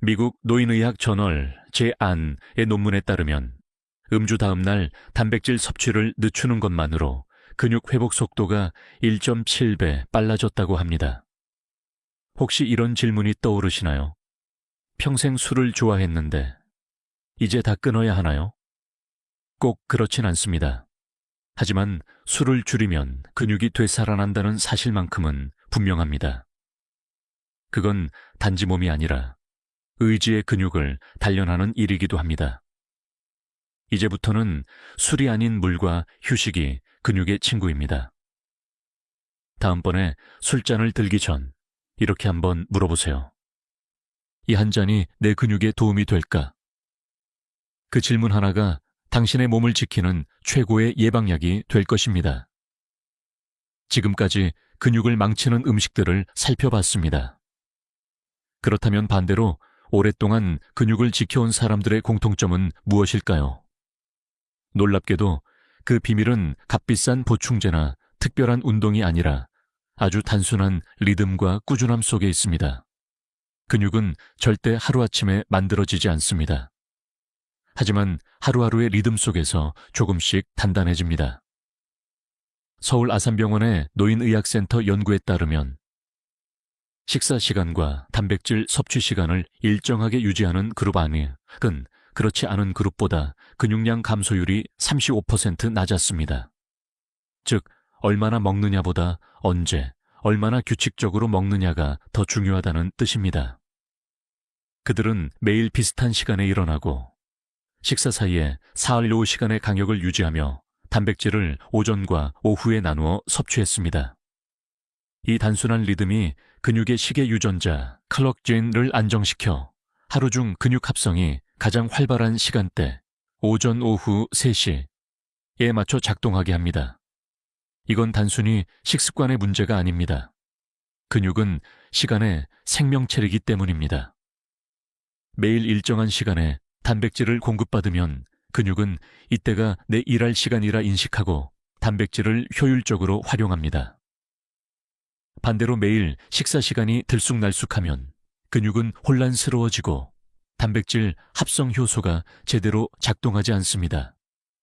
미국 노인의학 저널 제.안의 논문에 따르면 음주 다음 날 단백질 섭취를 늦추는 것만으로 근육 회복 속도가 1.7배 빨라졌다고 합니다. 혹시 이런 질문이 떠오르시나요? 평생 술을 좋아했는데 이제 다 끊어야 하나요? 꼭 그렇진 않습니다. 하지만 술을 줄이면 근육이 되살아난다는 사실만큼은 분명합니다. 그건 단지 몸이 아니라 의지의 근육을 단련하는 일이기도 합니다. 이제부터는 술이 아닌 물과 휴식이 근육의 친구입니다. 다음번에 술잔을 들기 전 이렇게 한번 물어보세요. 이 한 잔이 내 근육에 도움이 될까? 그 질문 하나가 당신의 몸을 지키는 최고의 예방약이 될 것입니다. 지금까지 근육을 망치는 음식들을 살펴봤습니다. 그렇다면 반대로 오랫동안 근육을 지켜온 사람들의 공통점은 무엇일까요? 놀랍게도 그 비밀은 값비싼 보충제나 특별한 운동이 아니라 아주 단순한 리듬과 꾸준함 속에 있습니다. 근육은 절대 하루아침에 만들어지지 않습니다. 하지만 하루하루의 리듬 속에서 조금씩 단단해집니다. 서울 아산병원의 노인의학센터 연구에 따르면 식사 시간과 단백질 섭취 시간을 일정하게 유지하는 그룹 안은 그렇지 않은 그룹보다 근육량 감소율이 35% 낮았습니다. 즉, 얼마나 먹느냐보다 언제, 얼마나 규칙적으로 먹느냐가 더 중요하다는 뜻입니다. 그들은 매일 비슷한 시간에 일어나고 식사 사이에 사흘 오후 시간의 간격을 유지하며 단백질을 오전과 오후에 나누어 섭취했습니다. 이 단순한 리듬이 근육의 시계 유전자 클럭진을 안정시켜 하루 중 근육 합성이 가장 활발한 시간대 오전 오후 3시에 맞춰 작동하게 합니다. 이건 단순히 식습관의 문제가 아닙니다. 근육은 시간의 생명체이기 때문입니다. 매일 일정한 시간에 단백질을 공급받으면 근육은 이때가 내 일할 시간이라 인식하고 단백질을 효율적으로 활용합니다. 반대로 매일 식사 시간이 들쑥날쑥하면 근육은 혼란스러워지고 단백질 합성 효소가 제대로 작동하지 않습니다.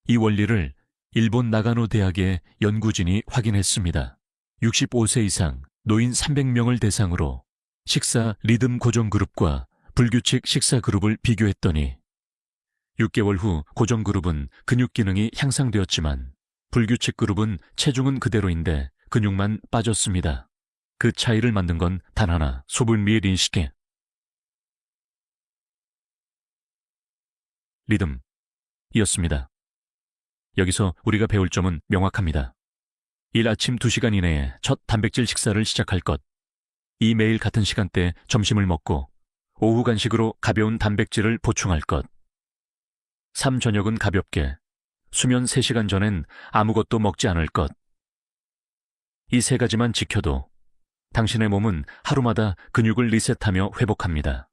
이 원리를 일본 나가노 대학의 연구진이 확인했습니다. 65세 이상 노인 300명을 대상으로 식사 리듬 고정 그룹과 불규칙 식사 그룹을 비교했더니 6개월 후 고정 그룹은 근육 기능이 향상되었지만 불규칙 그룹은 체중은 그대로인데 근육만 빠졌습니다. 그 차이를 만든 건 단 하나, 소분미의 인식에 리듬이었습니다. 여기서 우리가 배울 점은 명확합니다. 일 아침 2시간 이내에 첫 단백질 식사를 시작할 것, 이 매일 같은 시간대 점심을 먹고 오후 간식으로 가벼운 단백질을 보충할 것, 3 저녁은 가볍게, 수면 3시간 전엔 아무것도 먹지 않을 것. 이 3가지만 지켜도 당신의 몸은 하루마다 근육을 리셋하며 회복합니다.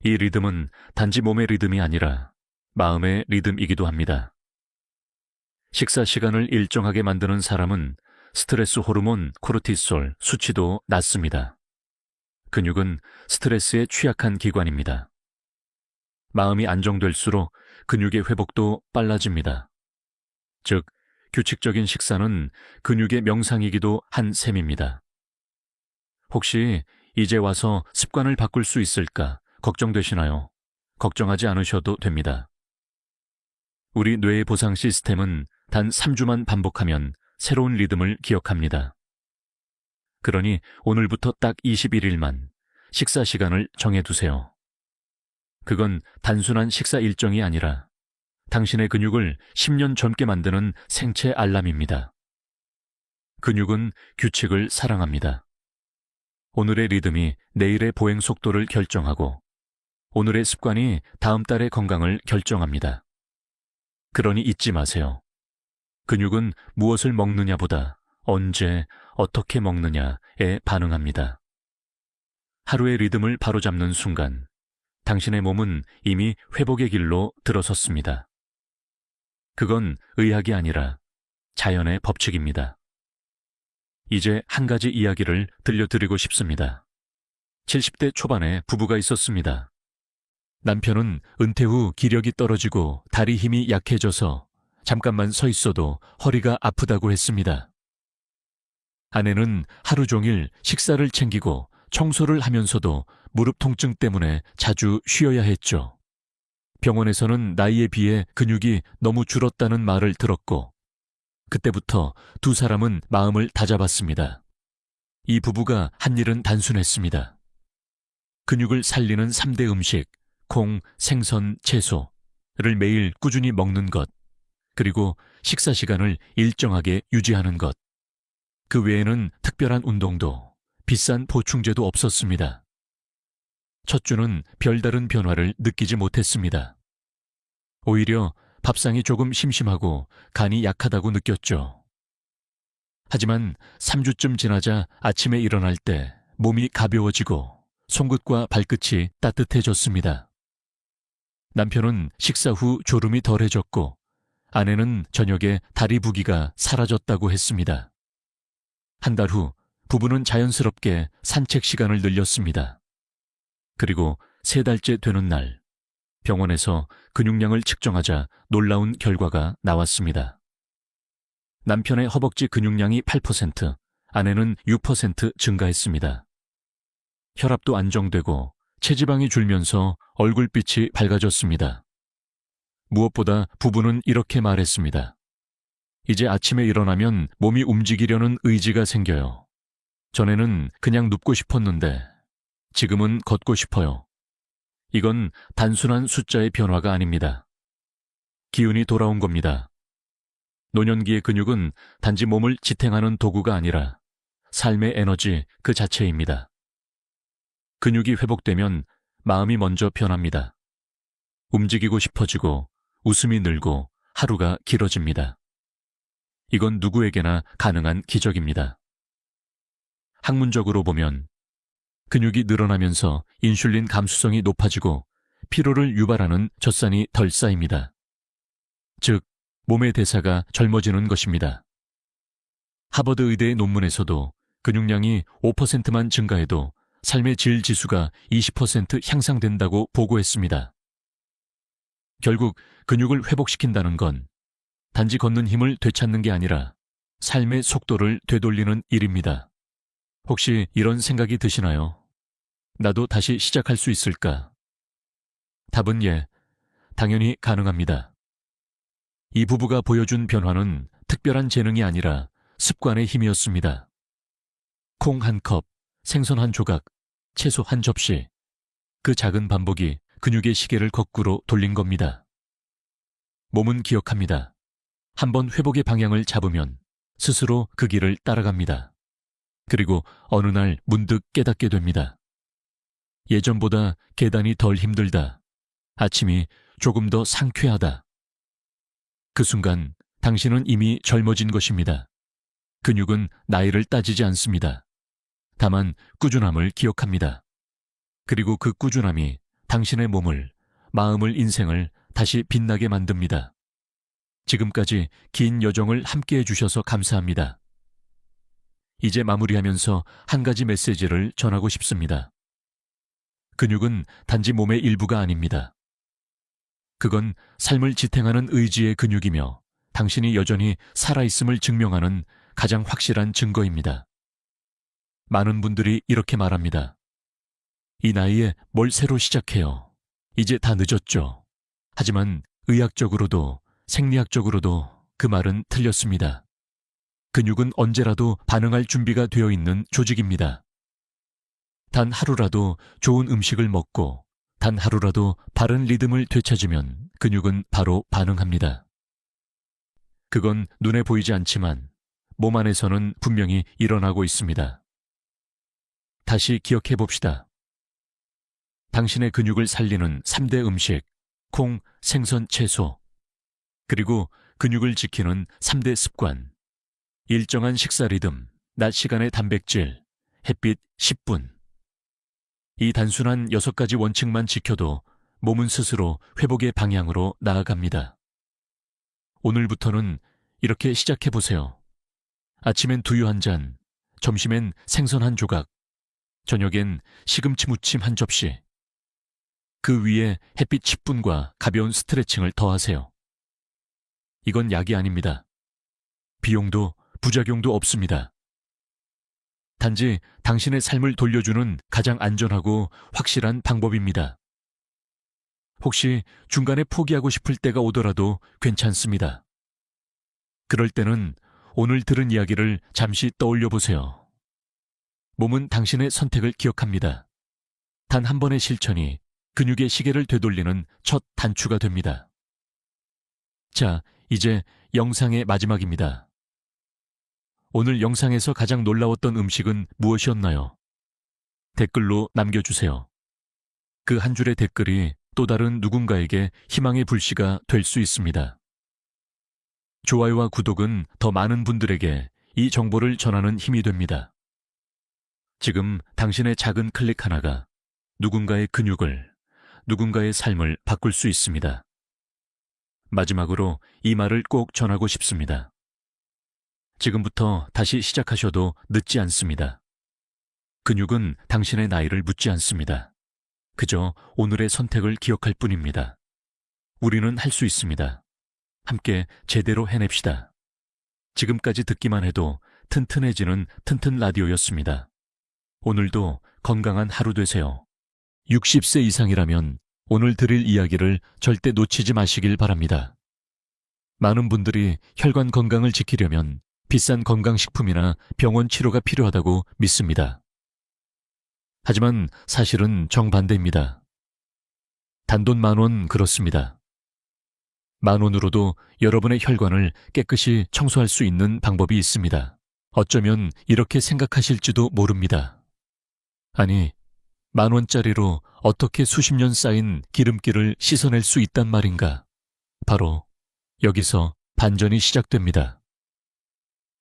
이 리듬은 단지 몸의 리듬이 아니라 마음의 리듬이기도 합니다. 식사 시간을 일정하게 만드는 사람은 스트레스 호르몬 코르티솔 수치도 낮습니다. 근육은 스트레스에 취약한 기관입니다. 마음이 안정될수록 근육의 회복도 빨라집니다. 즉, 규칙적인 식사는 근육의 명상이기도 한 셈입니다. 혹시 이제 와서 습관을 바꿀 수 있을까 걱정되시나요? 걱정하지 않으셔도 됩니다. 우리 뇌의 보상 시스템은 단 3주만 반복하면 새로운 리듬을 기억합니다. 그러니 오늘부터 딱 21일만 식사 시간을 정해두세요. 그건 단순한 식사 일정이 아니라 당신의 근육을 10년 젊게 만드는 생체 알람입니다. 근육은 규칙을 사랑합니다. 오늘의 리듬이 내일의 보행 속도를 결정하고 오늘의 습관이 다음 달의 건강을 결정합니다. 그러니 잊지 마세요. 근육은 무엇을 먹느냐보다 언제, 어떻게 먹느냐에 반응합니다. 하루의 리듬을 바로잡는 순간 당신의 몸은 이미 회복의 길로 들어섰습니다. 그건 의학이 아니라 자연의 법칙입니다. 이제 한 가지 이야기를 들려드리고 싶습니다. 70대 초반에 부부가 있었습니다. 남편은 은퇴 후 기력이 떨어지고 다리 힘이 약해져서 잠깐만 서 있어도 허리가 아프다고 했습니다. 아내는 하루 종일 식사를 챙기고 청소를 하면서도 무릎 통증 때문에 자주 쉬어야 했죠. 병원에서는 나이에 비해 근육이 너무 줄었다는 말을 들었고, 그때부터 두 사람은 마음을 다잡았습니다. 이 부부가 한 일은 단순했습니다. 근육을 살리는 3대 음식, 콩, 생선, 채소를 매일 꾸준히 먹는 것, 그리고 식사 시간을 일정하게 유지하는 것. 그 외에는 특별한 운동도, 비싼 보충제도 없었습니다. 첫 주는 별다른 변화를 느끼지 못했습니다. 오히려 밥상이 조금 심심하고 간이 약하다고 느꼈죠. 하지만 3주쯤 지나자 아침에 일어날 때 몸이 가벼워지고 손끝과 발끝이 따뜻해졌습니다. 남편은 식사 후 졸음이 덜해졌고 아내는 저녁에 다리 부기가 사라졌다고 했습니다. 한 달 후 부부는 자연스럽게 산책 시간을 늘렸습니다. 그리고 3달째 되는 날, 병원에서 근육량을 측정하자 놀라운 결과가 나왔습니다. 남편의 허벅지 근육량이 8%, 아내는 6% 증가했습니다. 혈압도 안정되고 체지방이 줄면서 얼굴빛이 밝아졌습니다. 무엇보다 부부는 이렇게 말했습니다. 이제 아침에 일어나면 몸이 움직이려는 의지가 생겨요. 전에는 그냥 눕고 싶었는데 지금은 걷고 싶어요. 이건 단순한 숫자의 변화가 아닙니다. 기운이 돌아온 겁니다. 노년기의 근육은 단지 몸을 지탱하는 도구가 아니라 삶의 에너지 그 자체입니다. 근육이 회복되면 마음이 먼저 변합니다. 움직이고 싶어지고 웃음이 늘고 하루가 길어집니다. 이건 누구에게나 가능한 기적입니다. 학문적으로 보면 근육이 늘어나면서 인슐린 감수성이 높아지고 피로를 유발하는 젖산이 덜 쌓입니다. 즉, 몸의 대사가 젊어지는 것입니다. 하버드 의대의 논문에서도 근육량이 5%만 증가해도 삶의 질 지수가 20% 향상된다고 보고했습니다. 결국 근육을 회복시킨다는 건 단지 걷는 힘을 되찾는 게 아니라 삶의 속도를 되돌리는 일입니다. 혹시 이런 생각이 드시나요? 나도 다시 시작할 수 있을까? 답은 예, 당연히 가능합니다. 이 부부가 보여준 변화는 특별한 재능이 아니라 습관의 힘이었습니다. 콩 한 컵, 생선 한 조각, 채소 한 접시. 그 작은 반복이 근육의 시계를 거꾸로 돌린 겁니다. 몸은 기억합니다. 한번 회복의 방향을 잡으면 스스로 그 길을 따라갑니다. 그리고 어느 날 문득 깨닫게 됩니다. 예전보다 계단이 덜 힘들다. 아침이 조금 더 상쾌하다. 그 순간 당신은 이미 젊어진 것입니다. 근육은 나이를 따지지 않습니다. 다만 꾸준함을 기억합니다. 그리고 그 꾸준함이 당신의 몸을, 마음을, 인생을 다시 빛나게 만듭니다. 지금까지 긴 여정을 함께 해주셔서 감사합니다. 이제 마무리하면서 한 가지 메시지를 전하고 싶습니다. 근육은 단지 몸의 일부가 아닙니다. 그건 삶을 지탱하는 의지의 근육이며 당신이 여전히 살아있음을 증명하는 가장 확실한 증거입니다. 많은 분들이 이렇게 말합니다. 이 나이에 뭘 새로 시작해요. 이제 다 늦었죠. 하지만 의학적으로도 생리학적으로도 그 말은 틀렸습니다. 근육은 언제라도 반응할 준비가 되어 있는 조직입니다. 단 하루라도 좋은 음식을 먹고 단 하루라도 바른 리듬을 되찾으면 근육은 바로 반응합니다. 그건 눈에 보이지 않지만 몸 안에서는 분명히 일어나고 있습니다. 다시 기억해 봅시다. 당신의 근육을 살리는 3대 음식, 콩, 생선, 채소, 그리고 근육을 지키는 3대 습관, 일정한 식사 리듬, 낮 시간의 단백질, 햇빛 10분. 이 단순한 6가지 원칙만 지켜도 몸은 스스로 회복의 방향으로 나아갑니다. 오늘부터는 이렇게 시작해보세요. 아침엔 두유 한 잔, 점심엔 생선 한 조각, 저녁엔 시금치 무침 한 접시. 그 위에 햇빛 10분과 가벼운 스트레칭을 더하세요. 이건 약이 아닙니다. 비용도 부작용도 없습니다. 단지 당신의 삶을 돌려주는 가장 안전하고 확실한 방법입니다. 혹시 중간에 포기하고 싶을 때가 오더라도 괜찮습니다. 그럴 때는 오늘 들은 이야기를 잠시 떠올려 보세요. 몸은 당신의 선택을 기억합니다. 단 한 번의 실천이 근육의 시계를 되돌리는 첫 단추가 됩니다. 자, 이제 영상의 마지막입니다. 오늘 영상에서 가장 놀라웠던 음식은 무엇이었나요? 댓글로 남겨주세요. 그 한 줄의 댓글이 또 다른 누군가에게 희망의 불씨가 될 수 있습니다. 좋아요와 구독은 더 많은 분들에게 이 정보를 전하는 힘이 됩니다. 지금 당신의 작은 클릭 하나가 누군가의 근육을, 누군가의 삶을 바꿀 수 있습니다. 마지막으로 이 말을 꼭 전하고 싶습니다. 지금부터 다시 시작하셔도 늦지 않습니다. 근육은 당신의 나이를 묻지 않습니다. 그저 오늘의 선택을 기억할 뿐입니다. 우리는 할 수 있습니다. 함께 제대로 해냅시다. 지금까지 듣기만 해도 튼튼해지는 튼튼 라디오였습니다. 오늘도 건강한 하루 되세요. 60세 이상이라면 오늘 드릴 이야기를 절대 놓치지 마시길 바랍니다. 많은 분들이 혈관 건강을 지키려면 비싼 건강식품이나 병원 치료가 필요하다고 믿습니다. 하지만 사실은 정반대입니다. 단돈 10,000원 그렇습니다. 10,000원으로도 여러분의 혈관을 깨끗이 청소할 수 있는 방법이 있습니다. 어쩌면 이렇게 생각하실지도 모릅니다. 아니, 10,000원짜리로 어떻게 수십 년 쌓인 기름기를 씻어낼 수 있단 말인가? 바로 여기서 반전이 시작됩니다.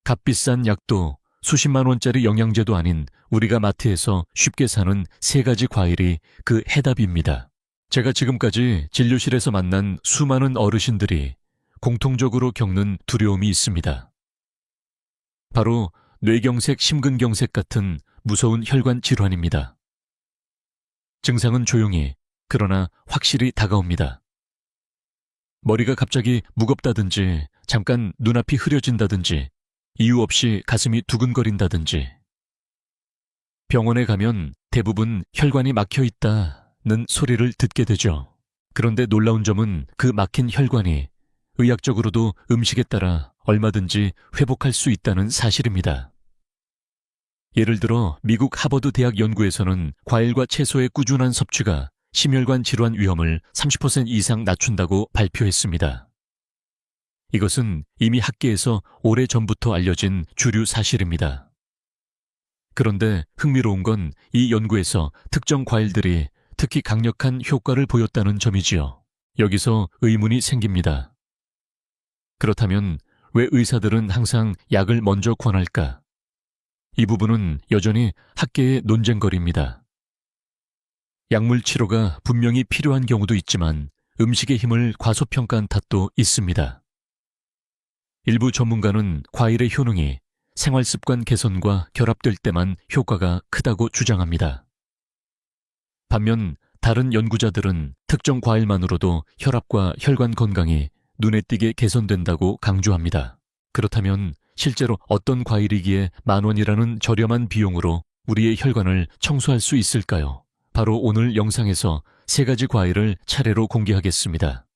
값비싼 약도 수십만 원짜리 영양제도 아닌 우리가 마트에서 쉽게 사는 3가지 과일이 그 해답입니다. 제가 지금까지 진료실에서 만난 수많은 어르신들이 공통적으로 겪는 두려움이 있습니다. 바로 뇌경색, 심근경색 같은 무서운 혈관 질환입니다. 증상은 조용히, 그러나 확실히 다가옵니다. 머리가 갑자기 무겁다든지, 잠깐 눈앞이 흐려진다든지, 이유 없이 가슴이 두근거린다든지. 병원에 가면 대부분 혈관이 막혀 있다는 소리를 듣게 되죠. 그런데 놀라운 점은 그 막힌 혈관이 의학적으로도 음식에 따라 얼마든지 회복할 수 있다는 사실입니다. 예를 들어 미국 하버드 대학 연구에서는 과일과 채소의 꾸준한 섭취가 심혈관 질환 위험을 30% 이상 낮춘다고 발표했습니다. 이것은 이미 학계에서 오래전부터 알려진 주류 사실입니다. 그런데 흥미로운 건 이 연구에서 특정 과일들이 특히 강력한 효과를 보였다는 점이지요. 여기서 의문이 생깁니다. 그렇다면 왜 의사들은 항상 약을 먼저 권할까? 이 부분은 여전히 학계의 논쟁거리입니다. 약물 치료가 분명히 필요한 경우도 있지만 음식의 힘을 과소평가한 탓도 있습니다. 일부 전문가는 과일의 효능이 생활습관 개선과 결합될 때만 효과가 크다고 주장합니다. 반면 다른 연구자들은 특정 과일만으로도 혈압과 혈관 건강이 눈에 띄게 개선된다고 강조합니다. 그렇다면 실제로 어떤 과일이기에 10,000원이라는 저렴한 비용으로 우리의 혈관을 청소할 수 있을까요? 바로 오늘 영상에서 3가지 과일을 차례로 공개하겠습니다.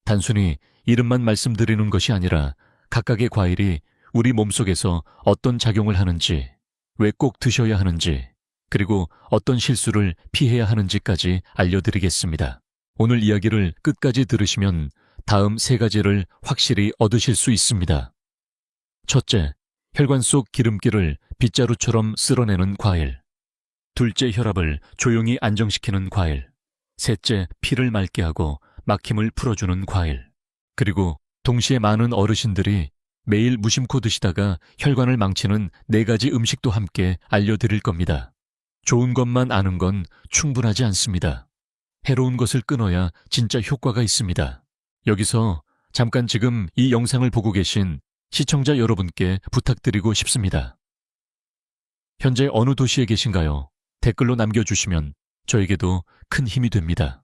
단순히 이름만 말씀드리는 것이 아니라 각각의 과일이 우리 몸속에서 어떤 작용을 하는지, 왜 꼭 드셔야 하는지, 그리고 어떤 실수를 피해야 하는지까지 알려드리겠습니다. 오늘 이야기를 끝까지 들으시면 다음 3가지를 확실히 얻으실 수 있습니다. 첫째, 혈관 속 기름기를 빗자루처럼 쓸어내는 과일. 둘째, 혈압을 조용히 안정시키는 과일. 셋째, 피를 맑게 하고 막힘을 풀어주는 과일. 그리고 동시에 많은 어르신들이 매일 무심코 드시다가 혈관을 망치는 4가지 음식도 함께 알려드릴 겁니다. 좋은 것만 아는 건 충분하지 않습니다. 해로운 것을 끊어야 진짜 효과가 있습니다. 여기서 잠깐 지금 이 영상을 보고 계신 시청자 여러분께 부탁드리고 싶습니다. 현재 어느 도시에 계신가요? 댓글로 남겨주시면 저에게도 큰 힘이 됩니다.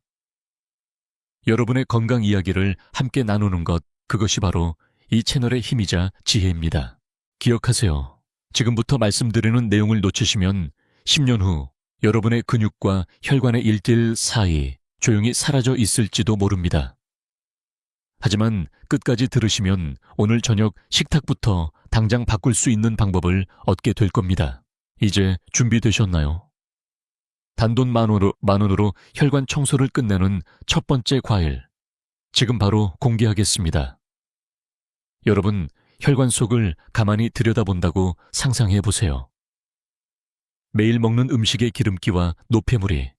여러분의 건강 이야기를 함께 나누는 것, 그것이 바로 이 채널의 힘이자 지혜입니다. 기억하세요. 지금부터 말씀드리는 내용을 놓치시면 10년 후 여러분의 근육과 혈관의 일til 사이 조용히 사라져 있을지도 모릅니다. 하지만 끝까지 들으시면 오늘 저녁 식탁부터 당장 바꿀 수 있는 방법을 얻게 될 겁니다. 이제 준비되셨나요? 단돈 10,000원으로 혈관 청소를 끝내는 첫 번째 과일. 지금 바로 공개하겠습니다. 여러분, 혈관 속을 가만히 들여다본다고 상상해 보세요. 매일 먹는 음식의 기름기와 노폐물이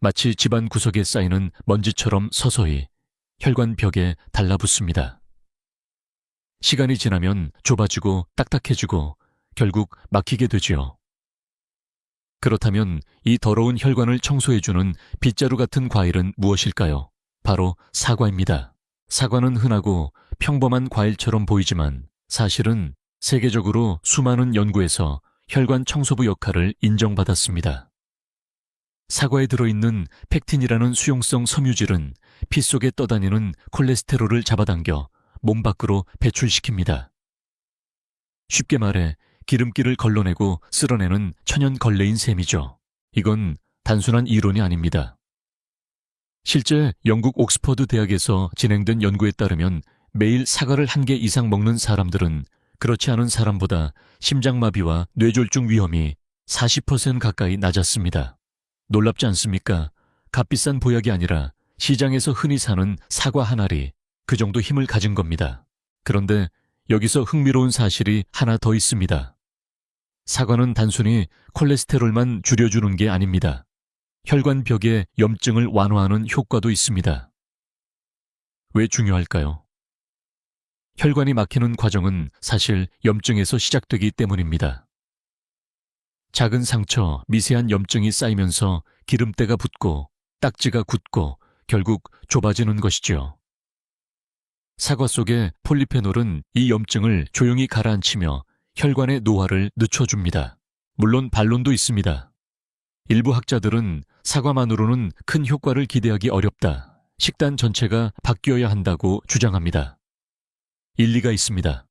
마치 집안 구석에 쌓이는 먼지처럼 서서히 혈관 벽에 달라붙습니다. 시간이 지나면 좁아지고 딱딱해지고 결국 막히게 되지요. 그렇다면 이 더러운 혈관을 청소해주는 빗자루 같은 과일은 무엇일까요? 바로 사과입니다. 사과는 흔하고 평범한 과일처럼 보이지만 사실은 세계적으로 수많은 연구에서 혈관 청소부 역할을 인정받았습니다. 사과에 들어있는 펙틴이라는 수용성 섬유질은 피 속에 떠다니는 콜레스테롤을 잡아당겨 몸 밖으로 배출시킵니다. 쉽게 말해 기름기를 걸러내고 쓸어내는 천연 걸레인 셈이죠. 이건 단순한 이론이 아닙니다. 실제 영국 옥스퍼드 대학에서 진행된 연구에 따르면 매일 사과를 1개 이상 먹는 사람들은 그렇지 않은 사람보다 심장마비와 뇌졸중 위험이 40% 가까이 낮았습니다. 놀랍지 않습니까? 값비싼 보약이 아니라 시장에서 흔히 사는 사과 한 알이 그 정도 힘을 가진 겁니다. 그런데 여기서 흥미로운 사실이 하나 더 있습니다. 사과는 단순히 콜레스테롤만 줄여주는 게 아닙니다. 혈관 벽의 염증을 완화하는 효과도 있습니다. 왜 중요할까요? 혈관이 막히는 과정은 사실 염증에서 시작되기 때문입니다. 작은 상처, 미세한 염증이 쌓이면서 기름때가 붙고 딱지가 굳고 결국 좁아지는 것이죠. 사과 속의 폴리페놀은 이 염증을 조용히 가라앉히며 혈관의 노화를 늦춰줍니다. 물론 반론도 있습니다. 일부 학자들은 사과만으로는 큰 효과를 기대하기 어렵다. 식단 전체가 바뀌어야 한다고 주장합니다. 일리가 있습니다.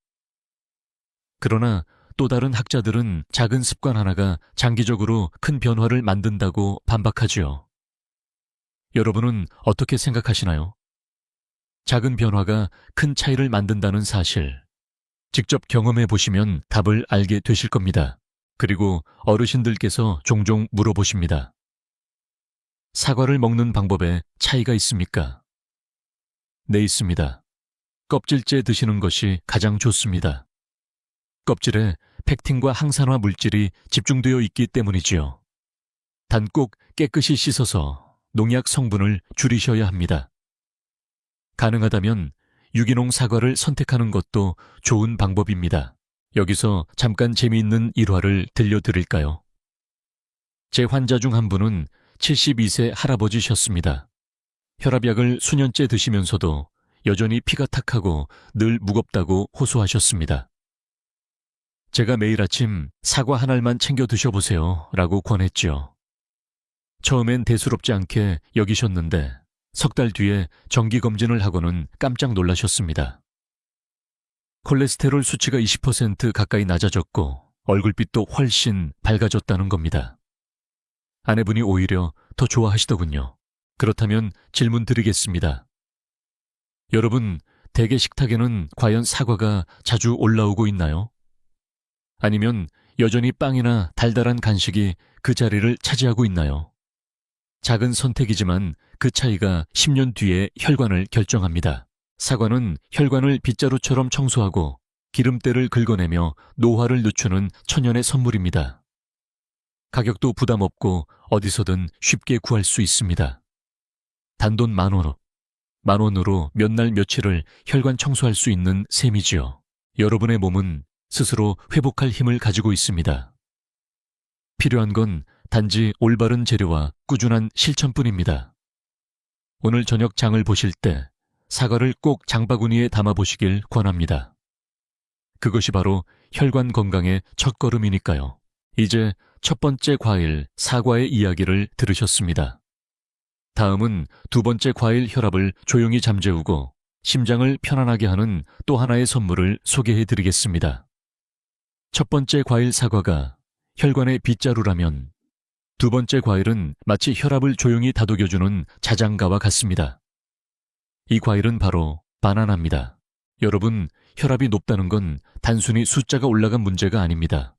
그러나 또 다른 학자들은 작은 습관 하나가 장기적으로 큰 변화를 만든다고 반박하지요. 여러분은 어떻게 생각하시나요? 작은 변화가 큰 차이를 만든다는 사실, 직접 경험해 보시면 답을 알게 되실 겁니다. 그리고 어르신들께서 종종 물어보십니다. 사과를 먹는 방법에 차이가 있습니까? 네, 있습니다. 껍질째 드시는 것이 가장 좋습니다. 껍질에 펙틴과 항산화 물질이 집중되어 있기 때문이지요. 단 꼭 깨끗이 씻어서 농약 성분을 줄이셔야 합니다. 가능하다면 유기농 사과를 선택하는 것도 좋은 방법입니다. 여기서 잠깐 재미있는 일화를 들려드릴까요? 제 환자 중 한 분은 72세 할아버지셨습니다. 혈압약을 수년째 드시면서도 여전히 피가 탁하고 늘 무겁다고 호소하셨습니다. 제가 매일 아침 사과 한 알만 챙겨 드셔보세요 라고 권했죠. 처음엔 대수롭지 않게 여기셨는데 석 달 뒤에 정기검진을 하고는 깜짝 놀라셨습니다. 콜레스테롤 수치가 20% 가까이 낮아졌고 얼굴빛도 훨씬 밝아졌다는 겁니다. 아내분이 오히려 더 좋아하시더군요. 그렇다면 질문 드리겠습니다. 여러분, 댁의 식탁에는 과연 사과가 자주 올라오고 있나요? 아니면 여전히 빵이나 달달한 간식이 그 자리를 차지하고 있나요? 작은 선택이지만 그 차이가 10년 뒤의 혈관을 결정합니다. 사과는 혈관을 빗자루처럼 청소하고 기름때를 긁어내며 노화를 늦추는 천연의 선물입니다. 가격도 부담 없고 어디서든 쉽게 구할 수 있습니다. 단돈 10,000원으로 몇 날 며칠을 혈관 청소할 수 있는 셈이지요. 여러분의 몸은 스스로 회복할 힘을 가지고 있습니다. 필요한 건 단지 올바른 재료와 꾸준한 실천뿐입니다. 오늘 저녁 장을 보실 때 사과를 꼭 장바구니에 담아보시길 권합니다. 그것이 바로 혈관 건강의 첫걸음이니까요. 이제 첫 번째 과일, 사과의 이야기를 들으셨습니다. 다음은 두 번째 과일 혈압을 조용히 잠재우고 심장을 편안하게 하는 또 하나의 선물을 소개해 드리겠습니다. 첫 번째 과일 사과가 혈관의 빗자루라면 두 번째 과일은 마치 혈압을 조용히 다독여주는 자장가와 같습니다. 이 과일은 바로 바나나입니다. 여러분, 혈압이 높다는 건 단순히 숫자가 올라간 문제가 아닙니다.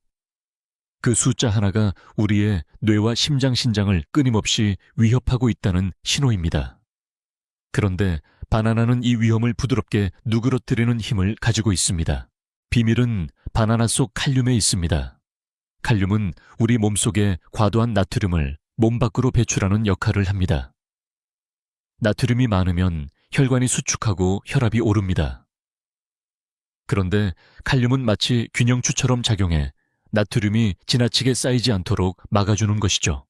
그 숫자 하나가 우리의 뇌와 심장 신장을 끊임없이 위협하고 있다는 신호입니다. 그런데 바나나는 이 위험을 부드럽게 누그러뜨리는 힘을 가지고 있습니다. 비밀은 바나나 속 칼륨에 있습니다. 칼륨은 우리 몸속에 과도한 나트륨을 몸 밖으로 배출하는 역할을 합니다. 나트륨이 많으면 혈관이 수축하고 혈압이 오릅니다. 그런데 칼륨은 마치 균형추처럼 작용해 나트륨이 지나치게 쌓이지 않도록 막아주는 것이죠.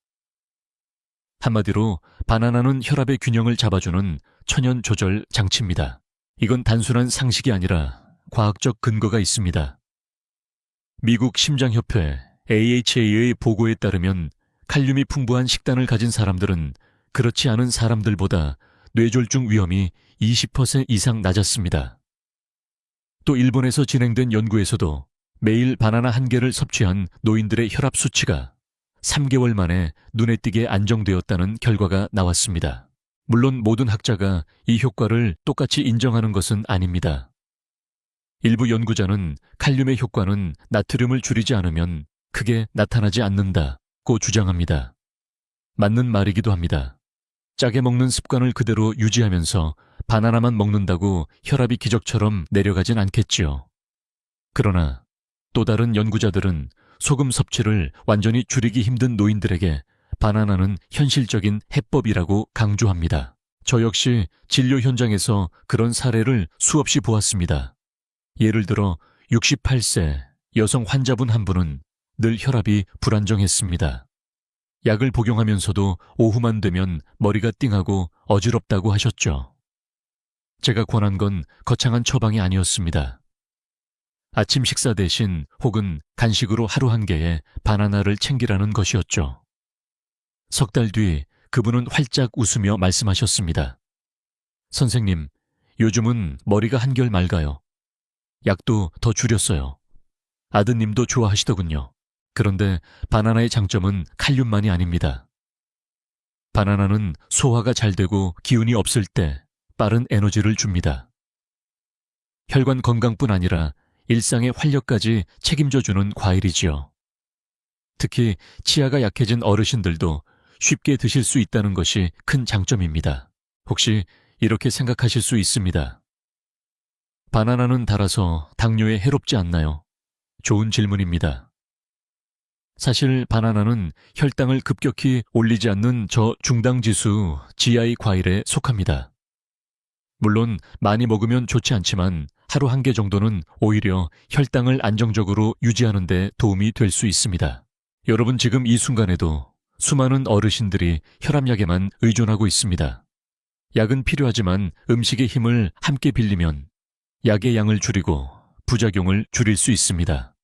한마디로 바나나는 혈압의 균형을 잡아주는 천연 조절 장치입니다. 이건 단순한 상식이 아니라 과학적 근거가 있습니다. 미국 심장협회 AHA의 보고에 따르면 칼륨이 풍부한 식단을 가진 사람들은 그렇지 않은 사람들보다 뇌졸중 위험이 20% 이상 낮았습니다. 또 일본에서 진행된 연구에서도 매일 바나나 한 개를 섭취한 노인들의 혈압 수치가 3개월 만에 눈에 띄게 안정되었다는 결과가 나왔습니다. 물론 모든 학자가 이 효과를 똑같이 인정하는 것은 아닙니다. 일부 연구자는 칼륨의 효과는 나트륨을 줄이지 않으면 크게 나타나지 않는다고 주장합니다. 맞는 말이기도 합니다. 짜게 먹는 습관을 그대로 유지하면서 바나나만 먹는다고 혈압이 기적처럼 내려가진 않겠지요. 그러나 또 다른 연구자들은 소금 섭취를 완전히 줄이기 힘든 노인들에게 바나나는 현실적인 해법이라고 강조합니다. 저 역시 진료 현장에서 그런 사례를 수없이 보았습니다. 예를 들어 68세 여성 환자분 한 분은 늘 혈압이 불안정했습니다. 약을 복용하면서도 오후만 되면 머리가 띵하고 어지럽다고 하셨죠. 제가 권한 건 거창한 처방이 아니었습니다. 아침 식사 대신 혹은 간식으로 하루 한 개의 바나나를 챙기라는 것이었죠. 석 달 뒤 그분은 활짝 웃으며 말씀하셨습니다. 선생님, 요즘은 머리가 한결 맑아요. 약도 더 줄였어요. 아드님도 좋아하시더군요. 그런데 바나나의 장점은 칼륨만이 아닙니다. 바나나는 소화가 잘 되고 기운이 없을 때 빠른 에너지를 줍니다. 혈관 건강뿐 아니라 일상의 활력까지 책임져주는 과일이지요. 특히 치아가 약해진 어르신들도 쉽게 드실 수 있다는 것이 큰 장점입니다. 혹시 이렇게 생각하실 수 있습니다. 바나나는 달아서 당뇨에 해롭지 않나요? 좋은 질문입니다. 사실 바나나는 혈당을 급격히 올리지 않는 저중당지수 GI 과일에 속합니다. 물론 많이 먹으면 좋지 않지만 하루 한 개 정도는 오히려 혈당을 안정적으로 유지하는 데 도움이 될 수 있습니다. 여러분 지금 이 순간에도 수많은 어르신들이 혈압약에만 의존하고 있습니다. 약은 필요하지만 음식의 힘을 함께 빌리면 약의 양을 줄이고 부작용을 줄일 수 있습니다.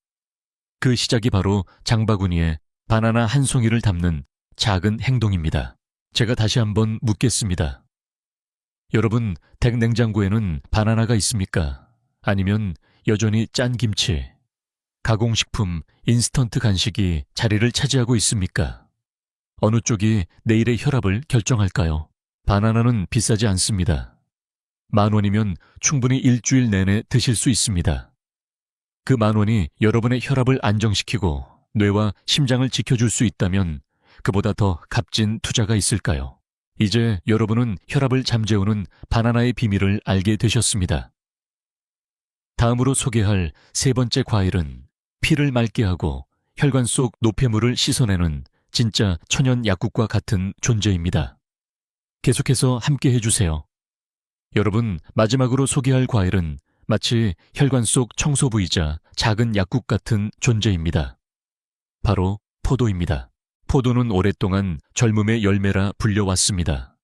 그 시작이 바로 장바구니에 바나나 한 송이를 담는 작은 행동입니다. 제가 다시 한번 묻겠습니다. 여러분, 댁 냉장고에는 바나나가 있습니까? 아니면 여전히 짠 김치, 가공식품, 인스턴트 간식이 자리를 차지하고 있습니까? 어느 쪽이 내일의 혈압을 결정할까요? 바나나는 비싸지 않습니다. 10,000원이면 충분히 일주일 내내 드실 수 있습니다. 그 10,000원이 여러분의 혈압을 안정시키고 뇌와 심장을 지켜줄 수 있다면 그보다 더 값진 투자가 있을까요? 이제 여러분은 혈압을 잠재우는 바나나의 비밀을 알게 되셨습니다. 다음으로 소개할 세 번째 과일은 피를 맑게 하고 혈관 속 노폐물을 씻어내는 진짜 천연 약국과 같은 존재입니다. 계속해서 함께 해주세요. 여러분, 마지막으로 소개할 과일은 마치 혈관 속 청소부이자 작은 약국 같은 존재입니다. 바로 포도입니다. 포도는 오랫동안 젊음의 열매라 불려왔습니다.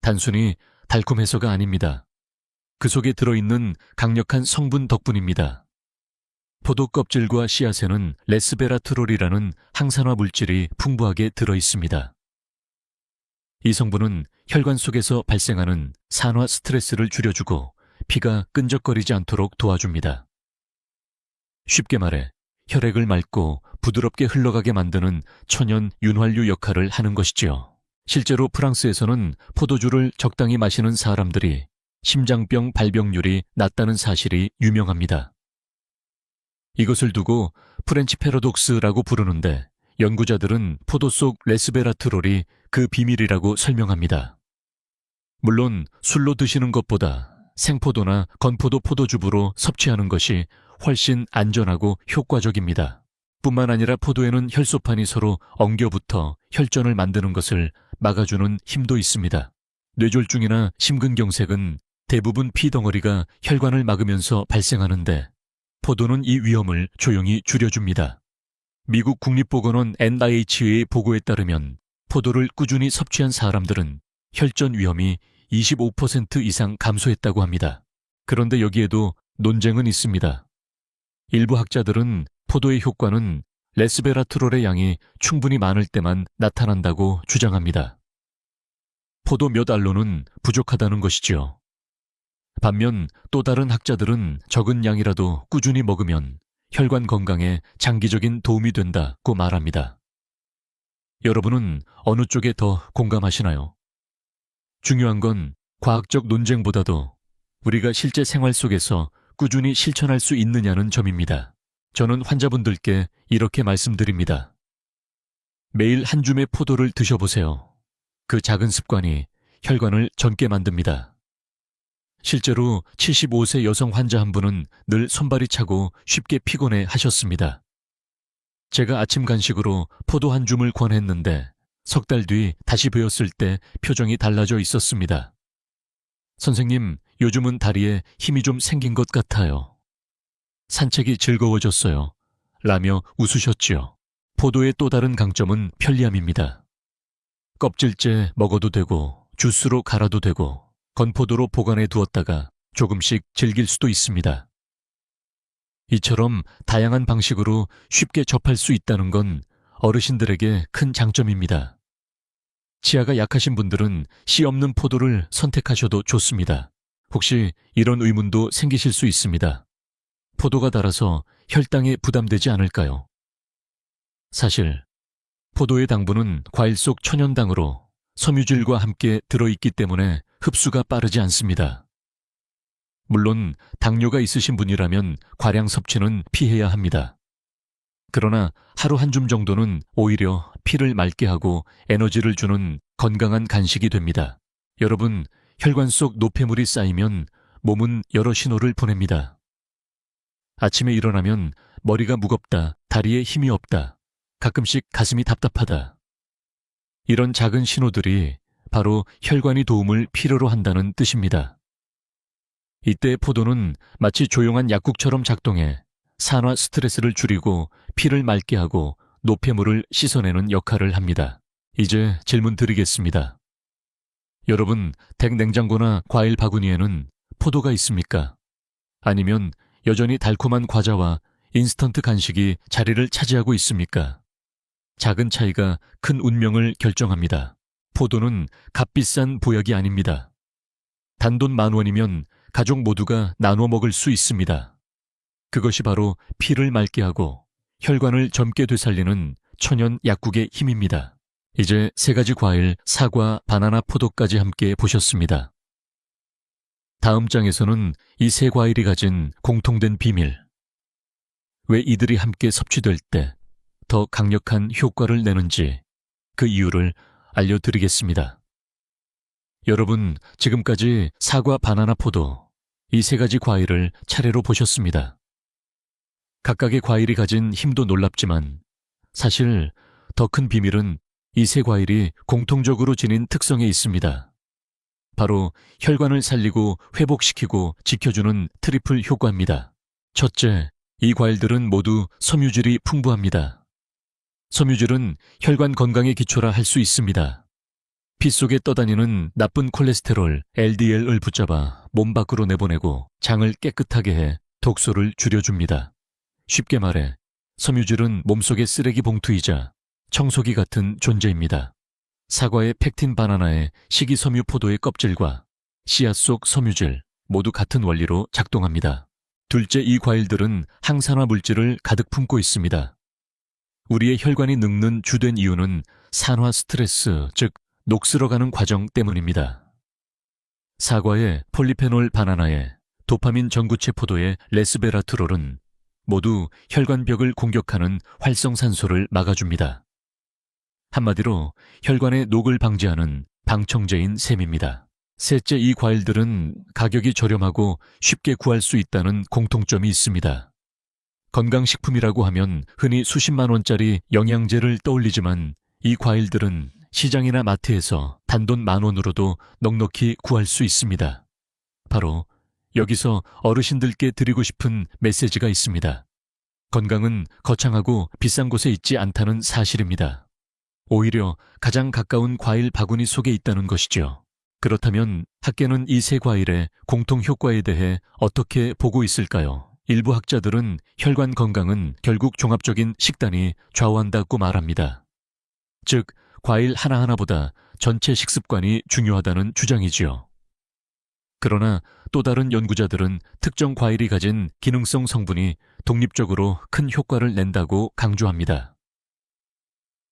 단순히 달콤해서가 아닙니다. 그 속에 들어있는 강력한 성분 덕분입니다. 포도 껍질과 씨앗에는 레스베라트롤이라는 항산화 물질이 풍부하게 들어 있습니다. 이 성분은 혈관 속에서 발생하는 산화 스트레스를 줄여주고 피가 끈적거리지 않도록 도와줍니다. 쉽게 말해 혈액을 맑고 부드럽게 흘러가게 만드는 천연 윤활유 역할을 하는 것이지요. 실제로 프랑스에서는 포도주를 적당히 마시는 사람들이 심장병 발병률이 낮다는 사실이 유명합니다. 이것을 두고 프렌치 패러독스라고 부르는데 연구자들은 포도 속 레스베라트롤이 그 비밀이라고 설명합니다. 물론 술로 드시는 것보다 생포도나 건포도 포도주부로 섭취하는 것이 훨씬 안전하고 효과적입니다. 뿐만 아니라 포도에는 혈소판이 서로 엉겨붙어 혈전을 만드는 것을 막아주는 힘도 있습니다. 뇌졸중이나 심근경색은 대부분 피덩어리가 혈관을 막으면서 발생하는데 포도는 이 위험을 조용히 줄여줍니다. 미국 국립보건원 NIH의 보고에 따르면 포도를 꾸준히 섭취한 사람들은 혈전 위험이 25% 이상 감소했다고 합니다. 그런데 여기에도 논쟁은 있습니다. 일부 학자들은 포도의 효과는 레스베라트롤의 양이 충분히 많을 때만 나타난다고 주장합니다. 포도 몇 알로는 부족하다는 것이죠. 반면 또 다른 학자들은 적은 양이라도 꾸준히 먹으면 혈관 건강에 장기적인 도움이 된다고 말합니다. 여러분은 어느 쪽에 더 공감하시나요? 중요한 건 과학적 논쟁보다도 우리가 실제 생활 속에서 꾸준히 실천할 수 있느냐는 점입니다. 저는 환자분들께 이렇게 말씀드립니다. 매일 한 줌의 포도를 드셔보세요. 그 작은 습관이 혈관을 젊게 만듭니다. 실제로 75세 여성 환자 한 분은 늘 손발이 차고 쉽게 피곤해 하셨습니다. 제가 아침 간식으로 포도 한 줌을 권했는데 석 달 뒤 다시 뵈었을 때 표정이 달라져 있었습니다. 선생님, 요즘은 다리에 힘이 좀 생긴 것 같아요. 산책이 즐거워졌어요. 라며 웃으셨지요. 포도의 또 다른 강점은 편리함입니다. 껍질째 먹어도 되고 주스로 갈아도 되고 건포도로 보관해 두었다가 조금씩 즐길 수도 있습니다. 이처럼 다양한 방식으로 쉽게 접할 수 있다는 건 어르신들에게 큰 장점입니다. 치아가 약하신 분들은 씨 없는 포도를 선택하셔도 좋습니다. 혹시 이런 의문도 생기실 수 있습니다. 포도가 달아서 혈당에 부담되지 않을까요? 사실 포도의 당분은 과일 속 천연당으로 섬유질과 함께 들어있기 때문에 흡수가 빠르지 않습니다. 물론 당뇨가 있으신 분이라면 과량 섭취는 피해야 합니다. 그러나 하루 한 줌 정도는 오히려 피를 맑게 하고 에너지를 주는 건강한 간식이 됩니다. 여러분, 혈관 속 노폐물이 쌓이면 몸은 여러 신호를 보냅니다. 아침에 일어나면 머리가 무겁다, 다리에 힘이 없다, 가끔씩 가슴이 답답하다. 이런 작은 신호들이 바로 혈관이 도움을 필요로 한다는 뜻입니다. 이때 포도는 마치 조용한 약국처럼 작동해 산화 스트레스를 줄이고 피를 맑게 하고 노폐물을 씻어내는 역할을 합니다. 이제 질문 드리겠습니다. 여러분, 댁 냉장고나 과일 바구니에는 포도가 있습니까? 아니면 여전히 달콤한 과자와 인스턴트 간식이 자리를 차지하고 있습니까? 작은 차이가 큰 운명을 결정합니다. 포도는 값비싼 보약이 아닙니다. 단돈 10,000원이면 가족 모두가 나눠 먹을 수 있습니다. 그것이 바로 피를 맑게 하고 혈관을 젊게 되살리는 천연 약국의 힘입니다. 이제 3가지 과일, 사과, 바나나, 포도까지 함께 보셨습니다. 다음 장에서는 이 3과일이 가진 공통된 비밀, 왜 이들이 함께 섭취될 때 더 강력한 효과를 내는지 그 이유를 알려드리겠습니다. 여러분, 지금까지 사과, 바나나, 포도, 이 3가지 과일을 차례로 보셨습니다. 각각의 과일이 가진 힘도 놀랍지만 사실 더 큰 비밀은 이 3과일이 공통적으로 지닌 특성에 있습니다. 바로 혈관을 살리고 회복시키고 지켜주는 트리플 효과입니다. 첫째, 이 과일들은 모두 섬유질이 풍부합니다. 섬유질은 혈관 건강의 기초라 할 수 있습니다. 피 속에 떠다니는 나쁜 콜레스테롤, LDL을 붙잡아 몸 밖으로 내보내고 장을 깨끗하게 해 독소를 줄여줍니다. 쉽게 말해 섬유질은 몸속의 쓰레기 봉투이자 청소기 같은 존재입니다. 사과의 펙틴, 바나나의 식이섬유 포도의 껍질과 씨앗 속 섬유질 모두 같은 원리로 작동합니다. 둘째, 이 과일들은 항산화 물질을 가득 품고 있습니다. 우리의 혈관이 늙는 주된 이유는 산화 스트레스, 즉 녹슬어가는 과정 때문입니다. 사과의 폴리페놀, 바나나의 도파민, 전구체 포도의 레스베라트롤은 모두 혈관벽을 공격하는 활성산소를 막아줍니다. 한마디로 혈관의 녹을 방지하는 방청제인 셈입니다. 셋째, 이 과일들은 가격이 저렴하고 쉽게 구할 수 있다는 공통점이 있습니다. 건강식품이라고 하면 흔히 수십만 원짜리 영양제를 떠올리지만 이 과일들은 시장이나 마트에서 단돈 10,000원으로도 넉넉히 구할 수 있습니다. 바로 여기서 어르신들께 드리고 싶은 메시지가 있습니다. 건강은 거창하고 비싼 곳에 있지 않다는 사실입니다. 오히려 가장 가까운 과일 바구니 속에 있다는 것이죠. 그렇다면 학계는 이 세 과일의 공통 효과에 대해 어떻게 보고 있을까요? 일부 학자들은 혈관 건강은 결국 종합적인 식단이 좌우한다고 말합니다. 즉, 과일 하나하나보다 전체 식습관이 중요하다는 주장이지요. 그러나 또 다른 연구자들은 특정 과일이 가진 기능성 성분이 독립적으로 큰 효과를 낸다고 강조합니다.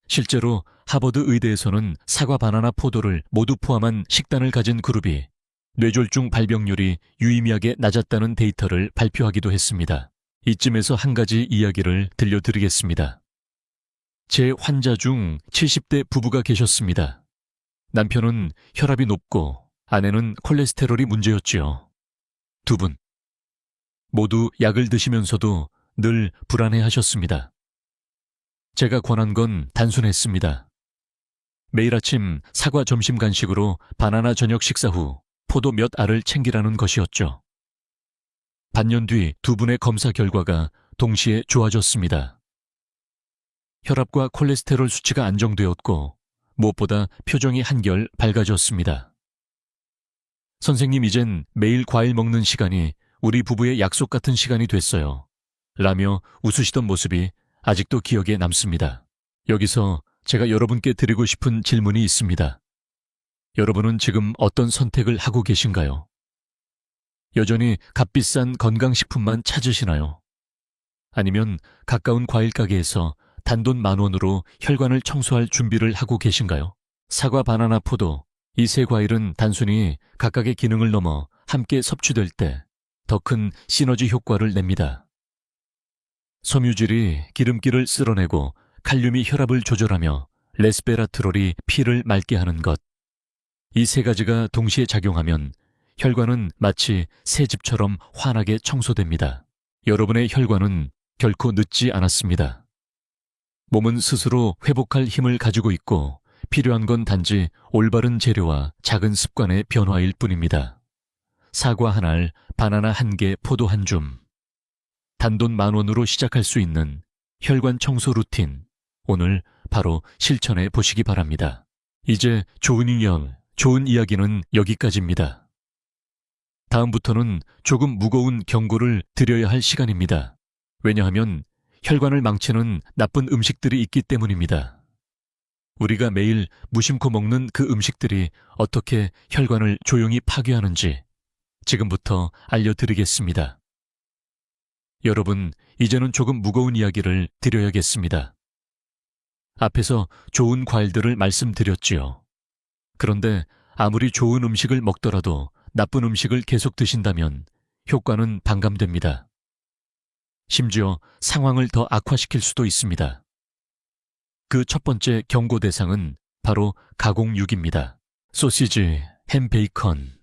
실제로 하버드 의대에서는 사과, 바나나, 포도를 모두 포함한 식단을 가진 그룹이 뇌졸중 발병률이 유의미하게 낮았다는 데이터를 발표하기도 했습니다. 이쯤에서 한 가지 이야기를 들려드리겠습니다. 제 환자 중 70대 부부가 계셨습니다. 남편은 혈압이 높고 아내는 콜레스테롤이 문제였지요. 두 분 모두 약을 드시면서도 늘 불안해하셨습니다. 제가 권한 건 단순했습니다. 매일 아침 사과 점심 간식으로, 바나나 저녁 식사 후 포도 몇 알을 챙기라는 것이었죠. 반년 뒤 두 분의 검사 결과가 동시에 좋아졌습니다. 혈압과 콜레스테롤 수치가 안정되었고 무엇보다 표정이 한결 밝아졌습니다. 선생님, 이젠 매일 과일 먹는 시간이 우리 부부의 약속 같은 시간이 됐어요. 라며 웃으시던 모습이 아직도 기억에 남습니다. 여기서 제가 여러분께 드리고 싶은 질문이 있습니다. 여러분은 지금 어떤 선택을 하고 계신가요? 여전히 값비싼 건강식품만 찾으시나요? 아니면 가까운 과일 가게에서 단돈 10,000원으로 혈관을 청소할 준비를 하고 계신가요? 사과, 바나나, 포도, 이 세 과일은 단순히 각각의 기능을 넘어 함께 섭취될 때 더 큰 시너지 효과를 냅니다. 섬유질이 기름기를 쓸어내고 칼륨이 혈압을 조절하며 레스베라트롤이 피를 맑게 하는 것. 이 세 가지가 동시에 작용하면 혈관은 마치 새 집처럼 환하게 청소됩니다. 여러분의 혈관은 결코 늦지 않았습니다. 몸은 스스로 회복할 힘을 가지고 있고 필요한 건 단지 올바른 재료와 작은 습관의 변화일 뿐입니다. 사과 한 알, 바나나 한 개, 포도 한 줌. 단돈 10,000원으로 시작할 수 있는 혈관 청소 루틴, 오늘 바로 실천해 보시기 바랍니다. 이제 좋은 이야기는 여기까지입니다. 다음부터는 조금 무거운 경고를 드려야 할 시간입니다. 왜냐하면 혈관을 망치는 나쁜 음식들이 있기 때문입니다. 우리가 매일 무심코 먹는 그 음식들이 어떻게 혈관을 조용히 파괴하는지 지금부터 알려드리겠습니다. 여러분, 이제는 조금 무거운 이야기를 드려야겠습니다. 앞에서 좋은 과일들을 말씀드렸지요. 그런데 아무리 좋은 음식을 먹더라도 나쁜 음식을 계속 드신다면 효과는 반감됩니다. 심지어 상황을 더 악화시킬 수도 있습니다. 그 첫 번째 경고 대상은 바로 가공육입니다. 소시지, 햄, 베이컨.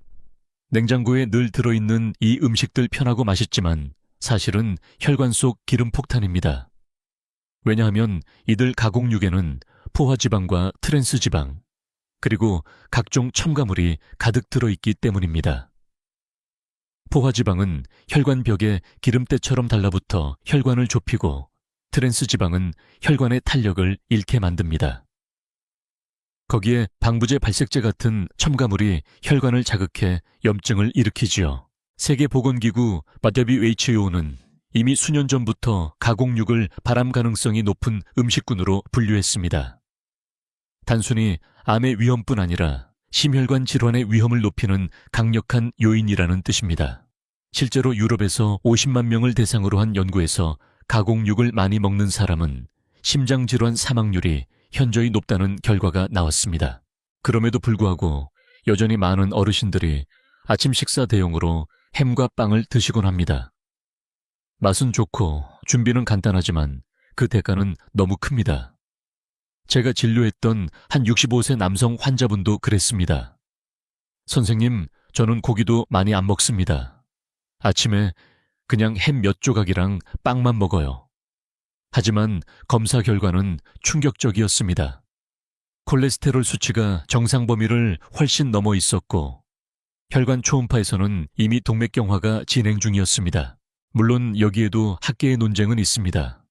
냉장고에 늘 들어있는 이 음식들 편하고 맛있지만 사실은 혈관 속 기름 폭탄입니다. 왜냐하면 이들 가공육에는 포화지방과 트랜스지방, 그리고 각종 첨가물이 가득 들어있기 때문입니다. 포화지방은 혈관벽에 기름때처럼 달라붙어 혈관을 좁히고 트랜스지방은 혈관의 탄력을 잃게 만듭니다. 거기에 방부제, 발색제 같은 첨가물이 혈관을 자극해 염증을 일으키지요. 세계보건기구 WHO는 이미 수년 전부터 가공육을 발암 가능성이 높은 음식군으로 분류했습니다. 단순히 암의 위험뿐 아니라 심혈관 질환의 위험을 높이는 강력한 요인이라는 뜻입니다. 실제로 유럽에서 50만 명을 대상으로 한 연구에서 가공육을 많이 먹는 사람은 심장질환 사망률이 현저히 높다는 결과가 나왔습니다. 그럼에도 불구하고 여전히 많은 어르신들이 아침 식사 대용으로 햄과 빵을 드시곤 합니다. 맛은 좋고 준비는 간단하지만 그 대가는 너무 큽니다. 제가 진료했던 한 65세 남성 환자분도 그랬습니다. 선생님, 저는 고기도 많이 안 먹습니다. 아침에 그냥 햄 몇 조각이랑 빵만 먹어요. 하지만 검사 결과는 충격적이었습니다. 콜레스테롤 수치가 정상 범위를 훨씬 넘어 있었고 혈관 초음파에서는 이미 동맥경화가 진행 중이었습니다. 물론 여기에도 학계의 논쟁은 있습니다.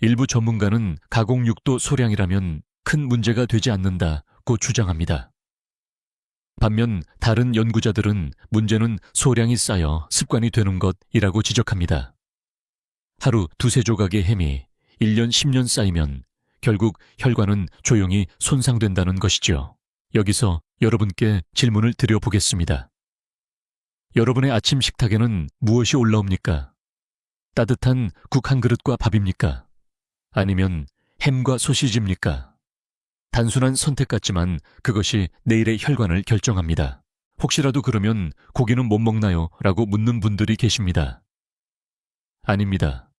일부 전문가는 가공육도 소량이라면 큰 문제가 되지 않는다고 주장합니다. 반면 다른 연구자들은 문제는 소량이 쌓여 습관이 되는 것이라고 지적합니다. 하루 두세 조각의 햄이 1년 10년 쌓이면 결국 혈관은 조용히 손상된다는 것이죠. 여기서 여러분께 질문을 드려보겠습니다. 여러분의 아침 식탁에는 무엇이 올라옵니까? 따뜻한 국 한 그릇과 밥입니까? 아니면 햄과 소시지입니까? 단순한 선택 같지만 그것이 내일의 혈관을 결정합니다. 혹시라도 그러면 고기는 못 먹나요? 라고 묻는 분들이 계십니다. 아닙니다.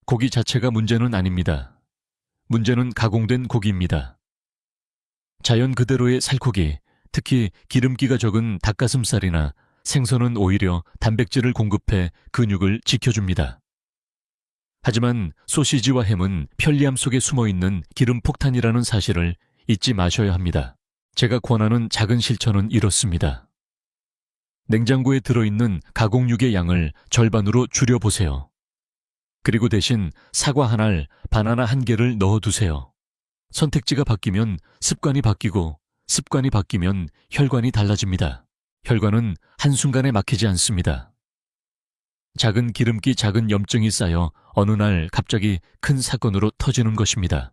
고기 자체가 문제는 아닙니다. 문제는 가공된 고기입니다. 자연 그대로의 살코기, 특히 기름기가 적은 닭가슴살이나 생선은 오히려 단백질을 공급해 근육을 지켜줍니다. 하지만 소시지와 햄은 편리함 속에 숨어있는 기름 폭탄이라는 사실을 잊지 마셔야 합니다. 제가 권하는 작은 실천은 이렇습니다. 냉장고에 들어있는 가공육의 양을 절반으로 줄여보세요. 그리고 대신 사과 한 알, 바나나 한 개를 넣어두세요. 선택지가 바뀌면 습관이 바뀌고 습관이 바뀌면 혈관이 달라집니다. 혈관은 한순간에 막히지 않습니다. 작은 기름기, 작은 염증이 쌓여 어느 날 갑자기 큰 사건으로 터지는 것입니다.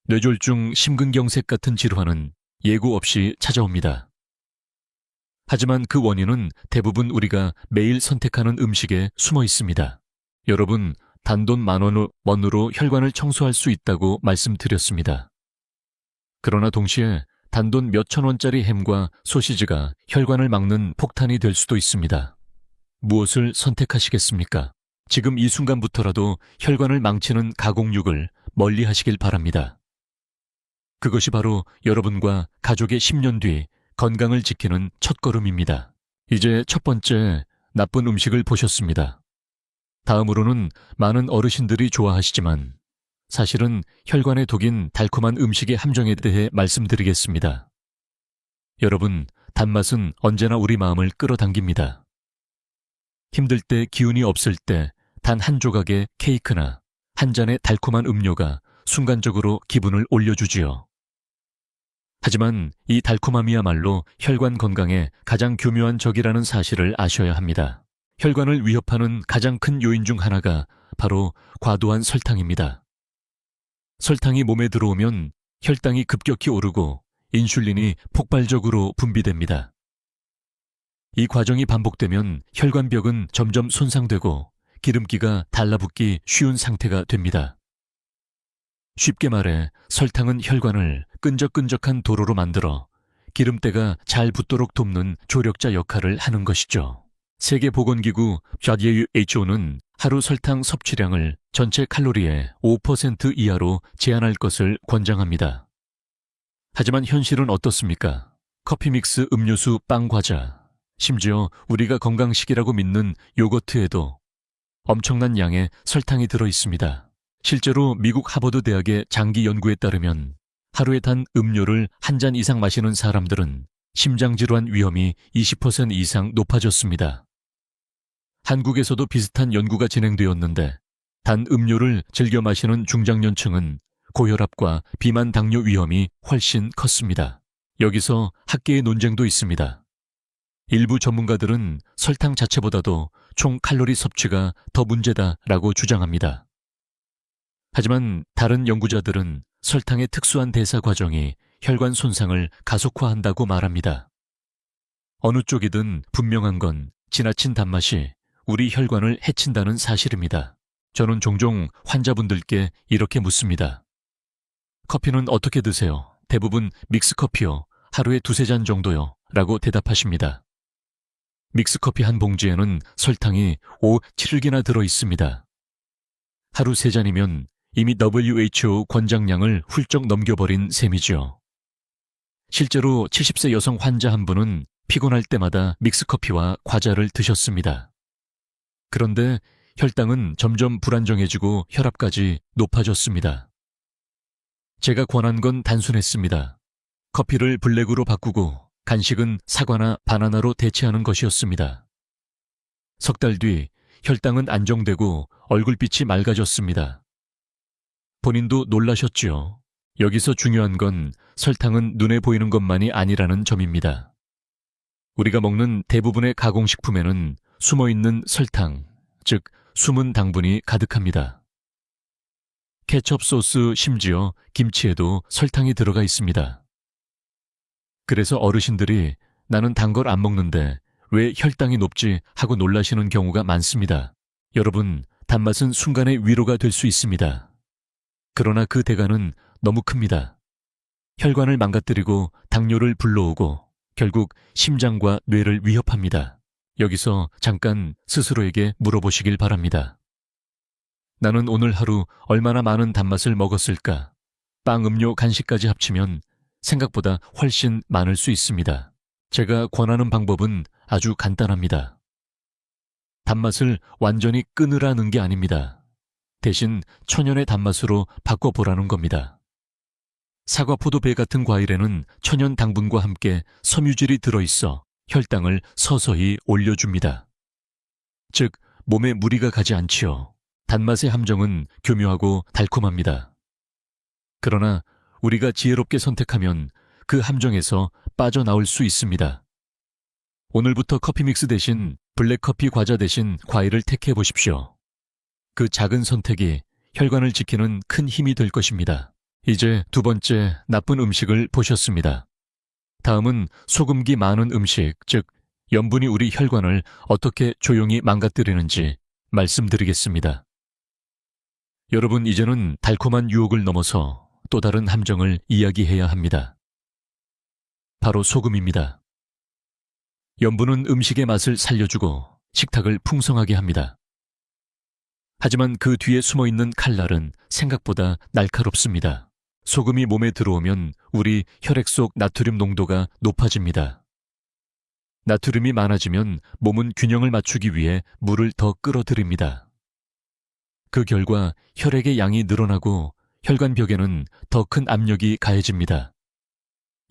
뇌졸중, 심근경색 같은 질환은 예고 없이 찾아옵니다. 하지만 그 원인은 대부분 우리가 매일 선택하는 음식에 숨어 있습니다. 여러분, 단돈 10,000원으로 혈관을 청소할 수 있다고 말씀드렸습니다. 그러나 동시에 단돈 몇천 원짜리 햄과 소시지가 혈관을 막는 폭탄이 될 수도 있습니다. 무엇을 선택하시겠습니까? 지금 이 순간부터라도 혈관을 망치는 가공육을 멀리 하시길 바랍니다. 그것이 바로 여러분과 가족의 10년 뒤 건강을 지키는 첫걸음입니다. 이제 첫 번째 나쁜 음식을 보셨습니다. 다음으로는 많은 어르신들이 좋아하시지만 사실은 혈관의 독인 달콤한 음식의 함정에 대해 말씀드리겠습니다. 여러분, 단맛은 언제나 우리 마음을 끌어당깁니다. 힘들 때, 기운이 없을 때 단 한 조각의 케이크나 한 잔의 달콤한 음료가 순간적으로 기분을 올려주지요. 하지만 이 달콤함이야말로 혈관 건강에 가장 교묘한 적이라는 사실을 아셔야 합니다. 혈관을 위협하는 가장 큰 요인 중 하나가 바로 과도한 설탕입니다. 설탕이 몸에 들어오면 혈당이 급격히 오르고 인슐린이 폭발적으로 분비됩니다. 이 과정이 반복되면 혈관벽은 점점 손상되고 기름기가 달라붙기 쉬운 상태가 됩니다. 쉽게 말해 설탕은 혈관을 끈적끈적한 도로로 만들어 기름때가 잘 붙도록 돕는 조력자 역할을 하는 것이죠. 세계보건기구 WHO는 하루 설탕 섭취량을 전체 칼로리의 5% 이하로 제한할 것을 권장합니다. 하지만 현실은 어떻습니까? 커피 믹스, 음료수, 빵, 과자, 심지어 우리가 건강식이라고 믿는 요거트에도 엄청난 양의 설탕이 들어 있습니다. 실제로 미국 하버드 대학의 장기 연구에 따르면 하루에 단 음료를 한 잔 이상 마시는 사람들은 심장질환 위험이 20% 이상 높아졌습니다. 한국에서도 비슷한 연구가 진행되었는데 단 음료를 즐겨 마시는 중장년층은 고혈압과 비만 당뇨 위험이 훨씬 컸습니다. 여기서 학계의 논쟁도 있습니다. 일부 전문가들은 설탕 자체보다도 총 칼로리 섭취가 더 문제다라고 주장합니다. 하지만 다른 연구자들은 설탕의 특수한 대사 과정이 혈관 손상을 가속화한다고 말합니다. 어느 쪽이든 분명한 건 지나친 단맛이 우리 혈관을 해친다는 사실입니다. 저는 종종 환자분들께 이렇게 묻습니다. 커피는 어떻게 드세요? 대부분 믹스커피요. 하루에 2~3잔 정도요. 라고 대답하십니다. 믹스커피 한 봉지에는 설탕이 5~7개나 들어 있습니다. 하루 3잔이면 이미 WHO 권장량을 훌쩍 넘겨버린 셈이죠. 실제로 70세 여성 환자 한 분은 피곤할 때마다 믹스커피와 과자를 드셨습니다. 그런데 혈당은 점점 불안정해지고 혈압까지 높아졌습니다. 제가 권한 건 단순했습니다. 커피를 블랙으로 바꾸고 간식은 사과나 바나나로 대체하는 것이었습니다. 석 달 뒤 혈당은 안정되고 얼굴빛이 맑아졌습니다. 본인도 놀라셨지요. 여기서 중요한 건 설탕은 눈에 보이는 것만이 아니라는 점입니다. 우리가 먹는 대부분의 가공식품에는 숨어있는 설탕, 즉 숨은 당분이 가득합니다. 케첩 소스, 심지어 김치에도 설탕이 들어가 있습니다. 그래서 어르신들이 나는 단 걸 안 먹는데 왜 혈당이 높지 하고 놀라시는 경우가 많습니다. 여러분, 단맛은 순간의 위로가 될 수 있습니다. 그러나 그 대가는 너무 큽니다. 혈관을 망가뜨리고 당뇨를 불러오고 결국 심장과 뇌를 위협합니다. 여기서 잠깐 스스로에게 물어보시길 바랍니다. 나는 오늘 하루 얼마나 많은 단맛을 먹었을까? 빵, 음료, 간식까지 합치면 생각보다 훨씬 많을 수 있습니다. 제가 권하는 방법은 아주 간단합니다. 단맛을 완전히 끊으라는 게 아닙니다. 대신 천연의 단맛으로 바꿔보라는 겁니다. 사과, 포도배 같은 과일에는 천연 당분과 함께 섬유질이 들어있어 혈당을 서서히 올려줍니다. 즉, 몸에 무리가 가지 않지요. 단맛의 함정은 교묘하고 달콤합니다. 그러나 우리가 지혜롭게 선택하면 그 함정에서 빠져나올 수 있습니다. 오늘부터 커피 믹스 대신 블랙커피 과자 대신 과일을 택해 보십시오. 그 작은 선택이 혈관을 지키는 큰 힘이 될 것입니다. 이제 두 번째 나쁜 음식을 보셨습니다. 다음은 소금기 많은 음식, 즉 염분이 우리 혈관을 어떻게 조용히 망가뜨리는지 말씀드리겠습니다. 여러분, 이제는 달콤한 유혹을 넘어서 또 다른 함정을 이야기해야 합니다. 바로 소금입니다. 염분은 음식의 맛을 살려주고 식탁을 풍성하게 합니다. 하지만 그 뒤에 숨어있는 칼날은 생각보다 날카롭습니다. 소금이 몸에 들어오면 우리 혈액 속 나트륨 농도가 높아집니다. 나트륨이 많아지면 몸은 균형을 맞추기 위해 물을 더 끌어들입니다. 그 결과 혈액의 양이 늘어나고 혈관벽에는 더 큰 압력이 가해집니다.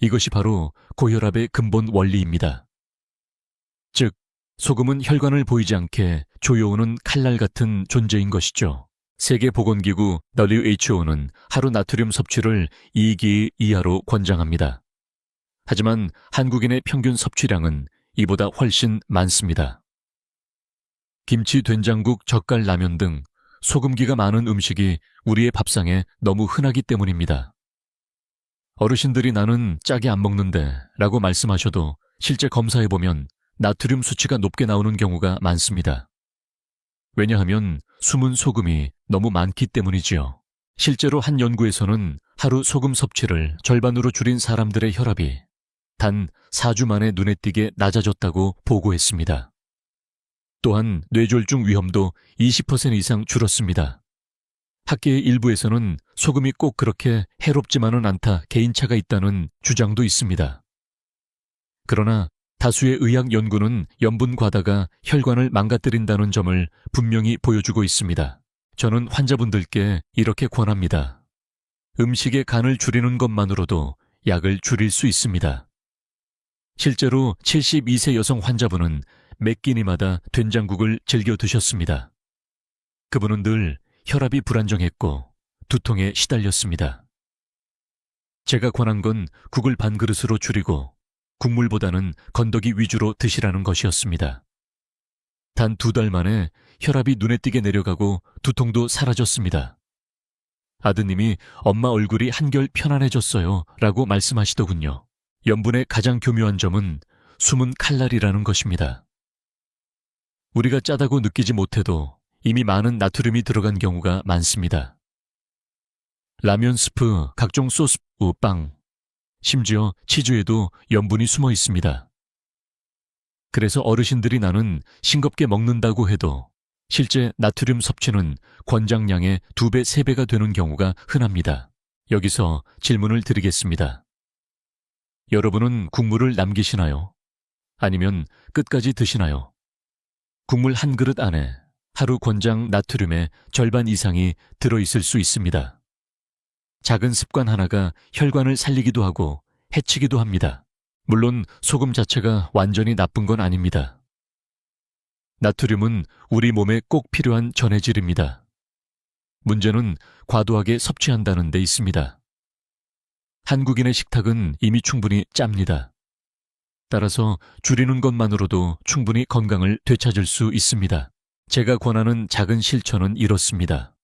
이것이 바로 고혈압의 근본 원리입니다. 즉, 소금은 혈관을 보이지 않게 조여오는 칼날 같은 존재인 것이죠. 세계보건기구 WHO는 하루 나트륨 섭취를 2기 이하로 권장합니다. 하지만 한국인의 평균 섭취량은 이보다 훨씬 많습니다. 김치, 된장국, 젓갈, 라면 등 소금기가 많은 음식이 우리의 밥상에 너무 흔하기 때문입니다. 어르신들이 나는 짜게 안 먹는데 라고 말씀하셔도 실제 검사해보면 나트륨 수치가 높게 나오는 경우가 많습니다. 왜냐하면 숨은 소금이 너무 많기 때문이지요. 실제로 한 연구에서는 하루 소금 섭취를 절반으로 줄인 사람들의 혈압이 단 4주 만에 눈에 띄게 낮아졌다고 보고했습니다. 또한 뇌졸중 위험도 20% 이상 줄었습니다. 학계의 일부에서는 소금이 꼭 그렇게 해롭지만은 않다 개인차가 있다는 주장도 있습니다. 그러나 다수의 의학 연구는 염분 과다가 혈관을 망가뜨린다는 점을 분명히 보여주고 있습니다. 저는 환자분들께 이렇게 권합니다. 음식의 간을 줄이는 것만으로도 약을 줄일 수 있습니다. 실제로 72세 여성 환자분은 몇 끼니마다 된장국을 즐겨 드셨습니다. 그분은 늘 혈압이 불안정했고 두통에 시달렸습니다. 제가 권한 건 국을 반 그릇으로 줄이고 국물보다는 건더기 위주로 드시라는 것이었습니다. 단 2달 만에 혈압이 눈에 띄게 내려가고 두통도 사라졌습니다. 아드님이 엄마 얼굴이 한결 편안해졌어요 라고 말씀하시더군요. 염분의 가장 교묘한 점은 숨은 칼날이라는 것입니다. 우리가 짜다고 느끼지 못해도 이미 많은 나트륨이 들어간 경우가 많습니다. 라면 스프, 각종 소스, 빵, 심지어 치즈에도 염분이 숨어 있습니다. 그래서 어르신들이 나는 싱겁게 먹는다고 해도 실제 나트륨 섭취는 권장량의 2배, 3배가 되는 경우가 흔합니다. 여기서 질문을 드리겠습니다. 여러분은 국물을 남기시나요? 아니면 끝까지 드시나요? 국물 한 그릇 안에 하루 권장 나트륨의 절반 이상이 들어있을 수 있습니다. 작은 습관 하나가 혈관을 살리기도 하고 해치기도 합니다. 물론 소금 자체가 완전히 나쁜 건 아닙니다. 나트륨은 우리 몸에 꼭 필요한 전해질입니다. 문제는 과도하게 섭취한다는 데 있습니다. 한국인의 식탁은 이미 충분히 짭니다. 따라서 줄이는 것만으로도 충분히 건강을 되찾을 수 있습니다. 제가 권하는 작은 실천은 이렇습니다.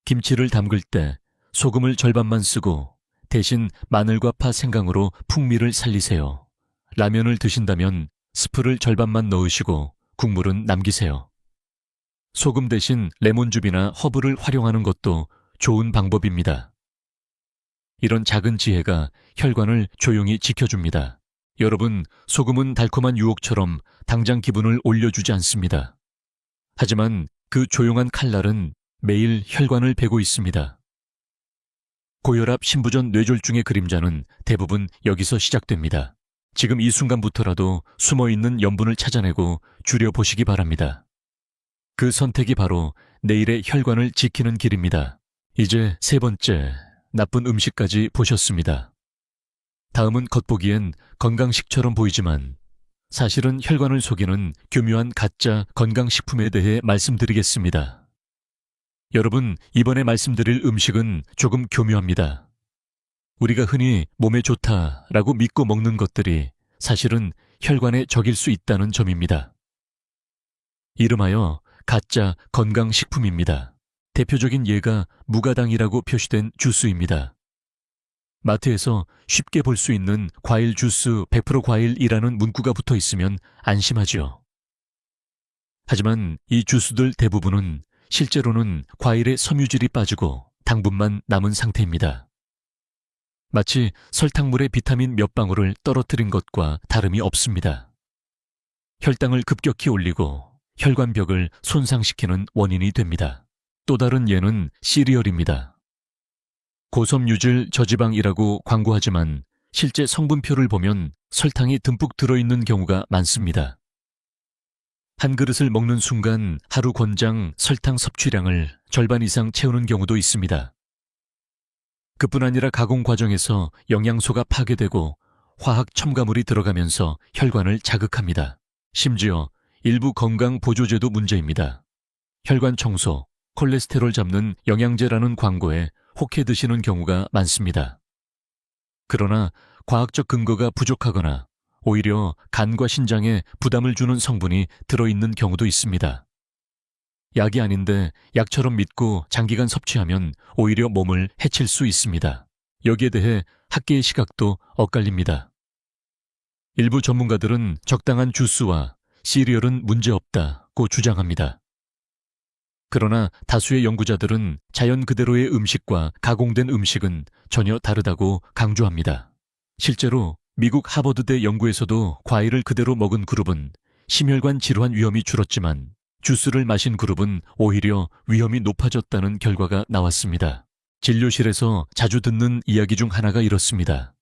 김치를 담글 때 소금을 절반만 쓰고 대신 마늘과 파 생강으로 풍미를 살리세요. 라면을 드신다면 스프를 절반만 넣으시고 국물은 남기세요. 소금 대신 레몬즙이나 허브를 활용하는 것도 좋은 방법입니다. 이런 작은 지혜가 혈관을 조용히 지켜줍니다. 여러분, 소금은 달콤한 유혹처럼 당장 기분을 올려주지 않습니다. 하지만 그 조용한 칼날은 매일 혈관을 베고 있습니다. 고혈압, 신부전, 뇌졸중의 그림자는 대부분 여기서 시작됩니다. 지금 이 순간부터라도 숨어있는 염분을 찾아내고 줄여보시기 바랍니다. 그 선택이 바로 내일의 혈관을 지키는 길입니다. 이제 3번째, 나쁜 음식까지 보셨습니다. 다음은 겉보기엔 건강식처럼 보이지만 사실은 혈관을 속이는 교묘한 가짜 건강식품에 대해 말씀드리겠습니다. 여러분, 이번에 말씀드릴 음식은 조금 교묘합니다. 우리가 흔히 몸에 좋다라고 믿고 먹는 것들이 사실은 혈관에 적일 수 있다는 점입니다. 이름하여 가짜 건강식품입니다. 대표적인 예가 무가당이라고 표시된 주스입니다. 마트에서 쉽게 볼 수 있는 과일 주스 100% 과일이라는 문구가 붙어 있으면 안심하죠. 하지만 이 주스들 대부분은 실제로는 과일의 섬유질이 빠지고 당분만 남은 상태입니다. 마치 설탕물에 비타민 몇 방울을 떨어뜨린 것과 다름이 없습니다. 혈당을 급격히 올리고 혈관벽을 손상시키는 원인이 됩니다. 또 다른 예는 시리얼입니다. 고섬유질 저지방이라고 광고하지만 실제 성분표를 보면 설탕이 듬뿍 들어있는 경우가 많습니다. 한 그릇을 먹는 순간 하루 권장 설탕 섭취량을 절반 이상 채우는 경우도 있습니다. 그뿐 아니라 가공 과정에서 영양소가 파괴되고 화학 첨가물이 들어가면서 혈관을 자극합니다. 심지어 일부 건강 보조제도 문제입니다. 혈관 청소, 콜레스테롤 잡는 영양제라는 광고에 혹해 드시는 경우가 많습니다. 그러나 과학적 근거가 부족하거나 오히려 간과 신장에 부담을 주는 성분이 들어있는 경우도 있습니다. 약이 아닌데 약처럼 믿고 장기간 섭취하면 오히려 몸을 해칠 수 있습니다. 여기에 대해 학계의 시각도 엇갈립니다. 일부 전문가들은 적당한 주스와 시리얼은 문제없다고 주장합니다. 그러나 다수의 연구자들은 자연 그대로의 음식과 가공된 음식은 전혀 다르다고 강조합니다. 실제로 미국 하버드대 연구에서도 과일을 그대로 먹은 그룹은 심혈관 질환 위험이 줄었지만 주스를 마신 그룹은 오히려 위험이 높아졌다는 결과가 나왔습니다. 진료실에서 자주 듣는 이야기 중 하나가 이렇습니다.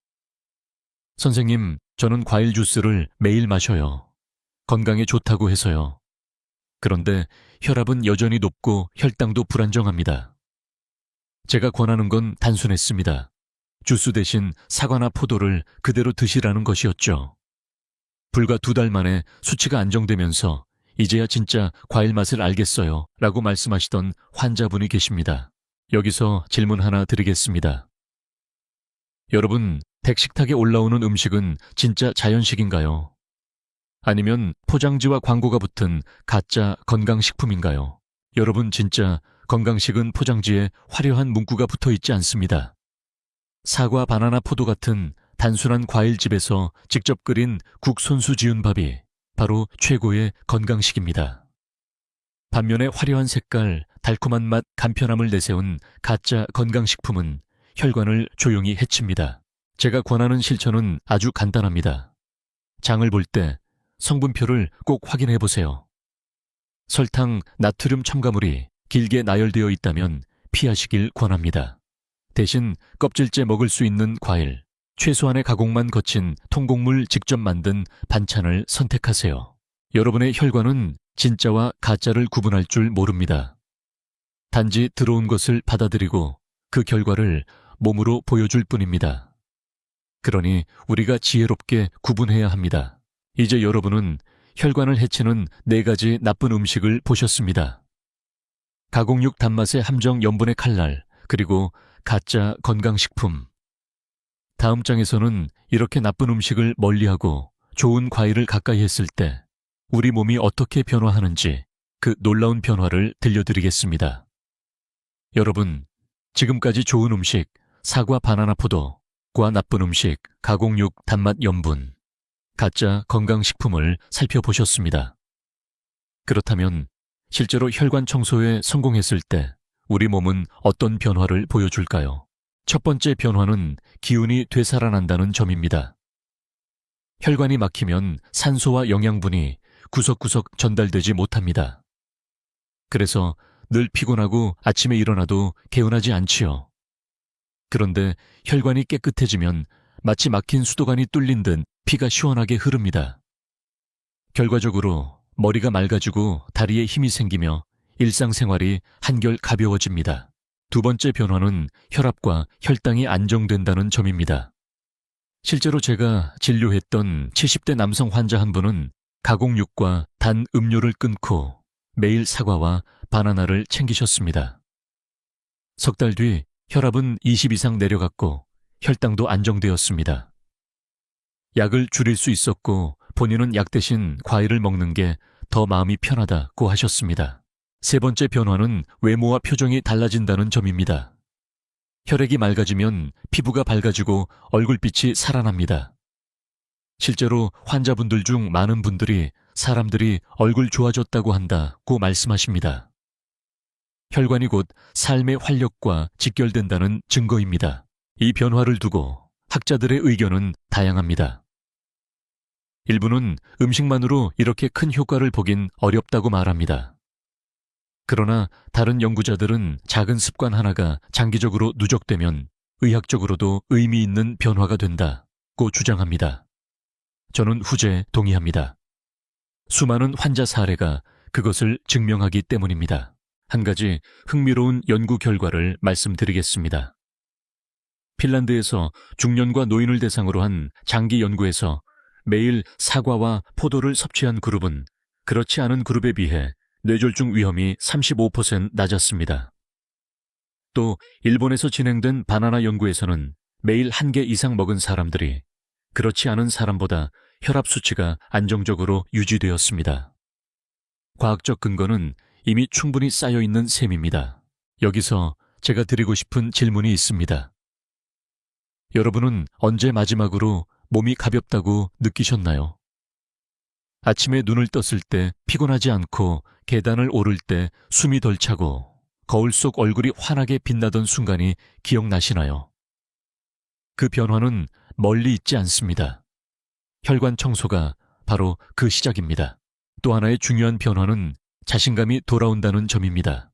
선생님, 저는 과일 주스를 매일 마셔요. 건강에 좋다고 해서요. 그런데 혈압은 여전히 높고 혈당도 불안정합니다. 제가 권하는 건 단순했습니다. 주스 대신 사과나 포도를 그대로 드시라는 것이었죠. 불과 2달 만에 수치가 안정되면서 이제야 진짜 과일 맛을 알겠어요 라고 말씀하시던 환자분이 계십니다. 여기서 질문 하나 드리겠습니다. 여러분, 백식탁에 올라오는 음식은 진짜 자연식인가요? 아니면 포장지와 광고가 붙은 가짜 건강식품인가요? 여러분, 진짜 건강식은 포장지에 화려한 문구가 붙어 있지 않습니다. 사과, 바나나, 포도 같은 단순한 과일집에서 직접 끓인 국손수 지은 밥이 바로 최고의 건강식입니다. 반면에 화려한 색깔, 달콤한 맛, 간편함을 내세운 가짜 건강식품은 혈관을 조용히 해칩니다. 제가 권하는 실천은 아주 간단합니다. 장을 볼 때 성분표를 꼭 확인해 보세요. 설탕, 나트륨 첨가물이 길게 나열되어 있다면 피하시길 권합니다. 대신 껍질째 먹을 수 있는 과일, 최소한의 가공만 거친 통곡물 직접 만든 반찬을 선택하세요. 여러분의 혈관은 진짜와 가짜를 구분할 줄 모릅니다. 단지 들어온 것을 받아들이고 그 결과를 몸으로 보여줄 뿐입니다. 그러니 우리가 지혜롭게 구분해야 합니다. 이제 여러분은 혈관을 해치는 4가지 나쁜 음식을 보셨습니다. 가공육 단맛의 함정 염분의 칼날, 그리고 가짜 건강식품. 다음 장에서는 이렇게 나쁜 음식을 멀리하고 좋은 과일을 가까이 했을 때 우리 몸이 어떻게 변화하는지 그 놀라운 변화를 들려드리겠습니다. 여러분, 지금까지 좋은 음식, 사과, 바나나, 포도과 나쁜 음식, 가공육, 단맛, 염분, 가짜 건강식품을 살펴보셨습니다. 그렇다면 실제로 혈관 청소에 성공했을 때 우리 몸은 어떤 변화를 보여줄까요? 첫 번째 변화는 기운이 되살아난다는 점입니다. 혈관이 막히면 산소와 영양분이 구석구석 전달되지 못합니다. 그래서 늘 피곤하고 아침에 일어나도 개운하지 않지요. 그런데 혈관이 깨끗해지면 마치 막힌 수도관이 뚫린 듯 피가 시원하게 흐릅니다. 결과적으로 머리가 맑아지고 다리에 힘이 생기며 일상생활이 한결 가벼워집니다. 두 번째 변화는 혈압과 혈당이 안정된다는 점입니다. 실제로 제가 진료했던 70대 남성 환자 한 분은 가공육과 단 음료를 끊고 매일 사과와 바나나를 챙기셨습니다. 석 달 뒤 혈압은 20 이상 내려갔고 혈당도 안정되었습니다. 약을 줄일 수 있었고 본인은 약 대신 과일을 먹는 게 더 마음이 편하다고 하셨습니다. 세 번째 변화는 외모와 표정이 달라진다는 점입니다. 혈액이 맑아지면 피부가 밝아지고 얼굴빛이 살아납니다. 실제로 환자분들 중 많은 분들이 사람들이 얼굴 좋아졌다고 한다고 말씀하십니다. 혈관이 곧 삶의 활력과 직결된다는 증거입니다. 이 변화를 두고 학자들의 의견은 다양합니다. 일부는 음식만으로 이렇게 큰 효과를 보긴 어렵다고 말합니다. 그러나 다른 연구자들은 작은 습관 하나가 장기적으로 누적되면 의학적으로도 의미 있는 변화가 된다고 주장합니다. 저는 후제에 동의합니다. 수많은 환자 사례가 그것을 증명하기 때문입니다. 한 가지 흥미로운 연구 결과를 말씀드리겠습니다. 핀란드에서 중년과 노인을 대상으로 한 장기 연구에서 매일 사과와 포도를 섭취한 그룹은 그렇지 않은 그룹에 비해 뇌졸중 위험이 35% 낮았습니다. 또 일본에서 진행된 바나나 연구에서는 매일 1개 이상 먹은 사람들이 그렇지 않은 사람보다 혈압 수치가 안정적으로 유지되었습니다. 과학적 근거는 이미 충분히 쌓여 있는 셈입니다. 여기서 제가 드리고 싶은 질문이 있습니다. 여러분은 언제 마지막으로 몸이 가볍다고 느끼셨나요? 아침에 눈을 떴을 때 피곤하지 않고 계단을 오를 때 숨이 덜 차고 거울 속 얼굴이 환하게 빛나던 순간이 기억나시나요? 그 변화는 멀리 있지 않습니다. 혈관 청소가 바로 그 시작입니다. 또 하나의 중요한 변화는 자신감이 돌아온다는 점입니다.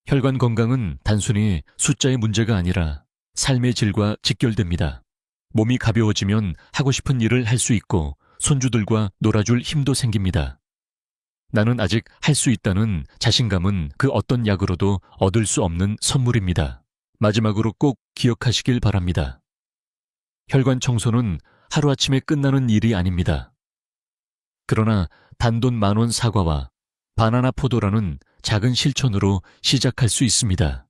혈관 건강은 단순히 숫자의 문제가 아니라 삶의 질과 직결됩니다. 몸이 가벼워지면 하고 싶은 일을 할 수 있고 손주들과 놀아줄 힘도 생깁니다. 나는 아직 할 수 있다는 자신감은 그 어떤 약으로도 얻을 수 없는 선물입니다. 마지막으로 꼭 기억하시길 바랍니다. 혈관 청소는 하루아침에 끝나는 일이 아닙니다. 그러나 단돈 10,000원 사과와 바나나 포도라는 작은 실천으로 시작할 수 있습니다.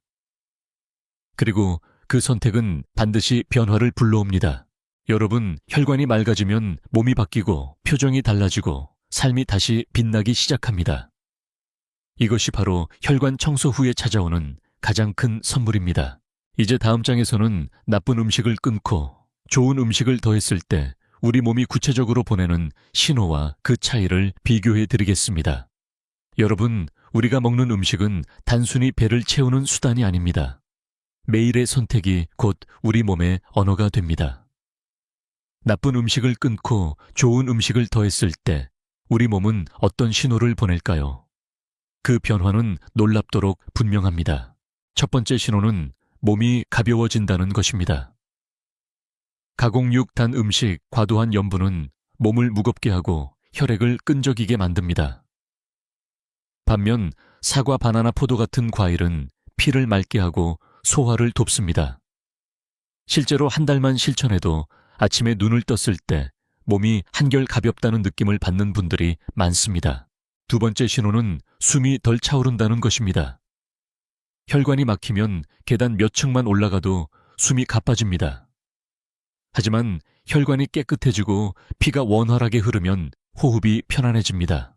그리고 그 선택은 반드시 변화를 불러옵니다. 여러분, 혈관이 맑아지면 몸이 바뀌고 표정이 달라지고 삶이 다시 빛나기 시작합니다. 이것이 바로 혈관 청소 후에 찾아오는 가장 큰 선물입니다. 이제 다음 장에서는 나쁜 음식을 끊고 좋은 음식을 더했을 때 우리 몸이 구체적으로 보내는 신호와 그 차이를 비교해 드리겠습니다. 여러분, 우리가 먹는 음식은 단순히 배를 채우는 수단이 아닙니다. 매일의 선택이 곧 우리 몸의 언어가 됩니다. 나쁜 음식을 끊고 좋은 음식을 더했을 때 우리 몸은 어떤 신호를 보낼까요? 그 변화는 놀랍도록 분명합니다. 첫 번째 신호는 몸이 가벼워진다는 것입니다. 가공육, 단 음식, 과도한 염분은 몸을 무겁게 하고 혈액을 끈적이게 만듭니다. 반면 사과, 바나나, 포도 같은 과일은 피를 맑게 하고 소화를 돕습니다. 실제로 한 달만 실천해도 아침에 눈을 떴을 때 몸이 한결 가볍다는 느낌을 받는 분들이 많습니다. 두 번째 신호는 숨이 덜 차오른다는 것입니다. 혈관이 막히면 계단 몇 층만 올라가도 숨이 가빠집니다. 하지만 혈관이 깨끗해지고 피가 원활하게 흐르면 호흡이 편안해집니다.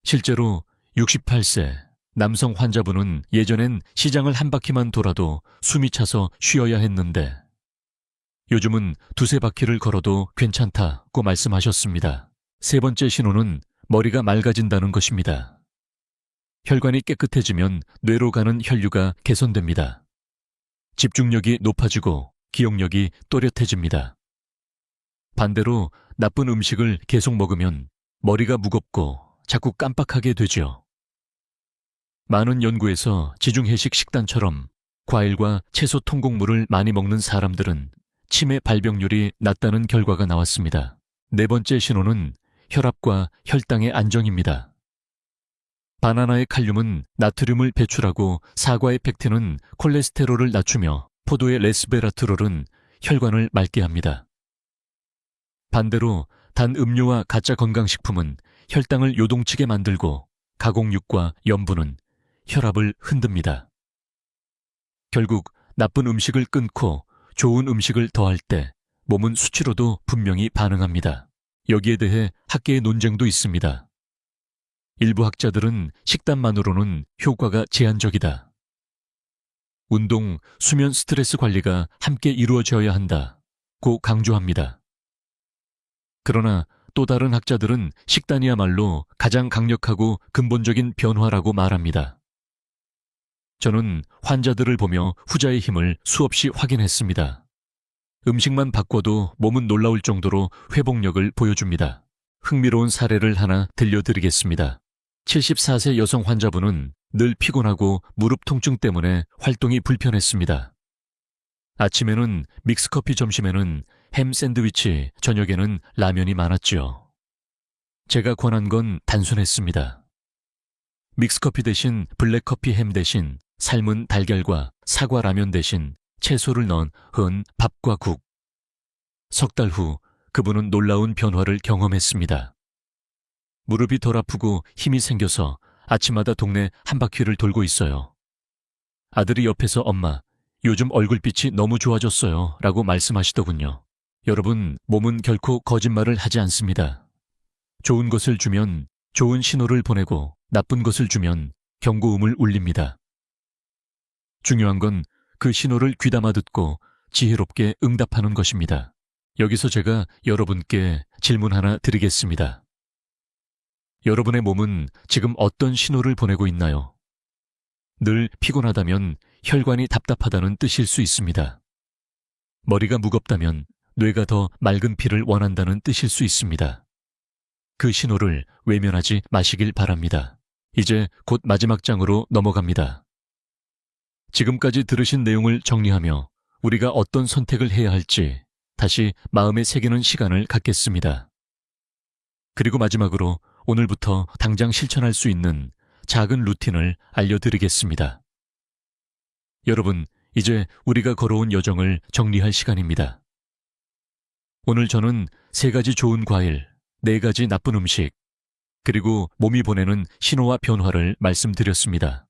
실제로 68세 남성 환자분은 예전엔 시장을 한 바퀴만 돌아도 숨이 차서 쉬어야 했는데 요즘은 두세 바퀴를 걸어도 괜찮다고 말씀하셨습니다. 세 번째 신호는 머리가 맑아진다는 것입니다. 혈관이 깨끗해지면 뇌로 가는 혈류가 개선됩니다. 집중력이 높아지고 기억력이 또렷해집니다. 반대로 나쁜 음식을 계속 먹으면 머리가 무겁고 자꾸 깜빡하게 되죠. 많은 연구에서 지중해식 식단처럼 과일과 채소 통곡물을 많이 먹는 사람들은 치매 발병률이 낮다는 결과가 나왔습니다. 네 번째 신호는 혈압과 혈당의 안정입니다. 바나나의 칼륨은 나트륨을 배출하고 사과의 펙틴은 콜레스테롤을 낮추며 포도의 레스베라트롤은 혈관을 맑게 합니다. 반대로 단 음료와 가짜 건강식품은 혈당을 요동치게 만들고 가공육과 염분은 혈압을 흔듭니다. 결국 나쁜 음식을 끊고 좋은 음식을 더할 때 몸은 수치로도 분명히 반응합니다. 여기에 대해 학계의 논쟁도 있습니다. 일부 학자들은 식단만으로는 효과가 제한적이다. 운동, 수면, 스트레스 관리가 함께 이루어져야 한다고 강조합니다. 그러나 또 다른 학자들은 식단이야말로 가장 강력하고 근본적인 변화라고 말합니다. 저는 환자들을 보며 후자의 힘을 수없이 확인했습니다. 음식만 바꿔도 몸은 놀라울 정도로 회복력을 보여줍니다. 흥미로운 사례를 하나 들려드리겠습니다. 74세 여성 환자분은 늘 피곤하고 무릎 통증 때문에 활동이 불편했습니다. 아침에는 믹스커피, 점심에는 햄 샌드위치, 저녁에는 라면이 많았죠. 제가 권한 건 단순했습니다. 믹스커피 대신 블랙커피, 햄 대신 삶은 달걀과 사과, 라면 대신 채소를 넣은 흔 밥과 국. 석 달 후 그분은 놀라운 변화를 경험했습니다. 무릎이 덜 아프고 힘이 생겨서 아침마다 동네 한 바퀴를 돌고 있어요. 아들이 옆에서 엄마, 요즘 얼굴빛이 너무 좋아졌어요 라고 말씀하시더군요. 여러분, 몸은 결코 거짓말을 하지 않습니다. 좋은 것을 주면 좋은 신호를 보내고 나쁜 것을 주면 경고음을 울립니다. 중요한 건 그 신호를 귀담아 듣고 지혜롭게 응답하는 것입니다. 여기서 제가 여러분께 질문 하나 드리겠습니다. 여러분의 몸은 지금 어떤 신호를 보내고 있나요? 늘 피곤하다면 혈관이 답답하다는 뜻일 수 있습니다. 머리가 무겁다면 뇌가 더 맑은 피를 원한다는 뜻일 수 있습니다. 그 신호를 외면하지 마시길 바랍니다. 이제 곧 마지막 장으로 넘어갑니다. 지금까지 들으신 내용을 정리하며 우리가 어떤 선택을 해야 할지 다시 마음에 새기는 시간을 갖겠습니다. 그리고 마지막으로 오늘부터 당장 실천할 수 있는 작은 루틴을 알려드리겠습니다. 여러분, 이제 우리가 걸어온 여정을 정리할 시간입니다. 오늘 저는 3가지 좋은 과일, 4가지 나쁜 음식, 그리고 몸이 보내는 신호와 변화를 말씀드렸습니다.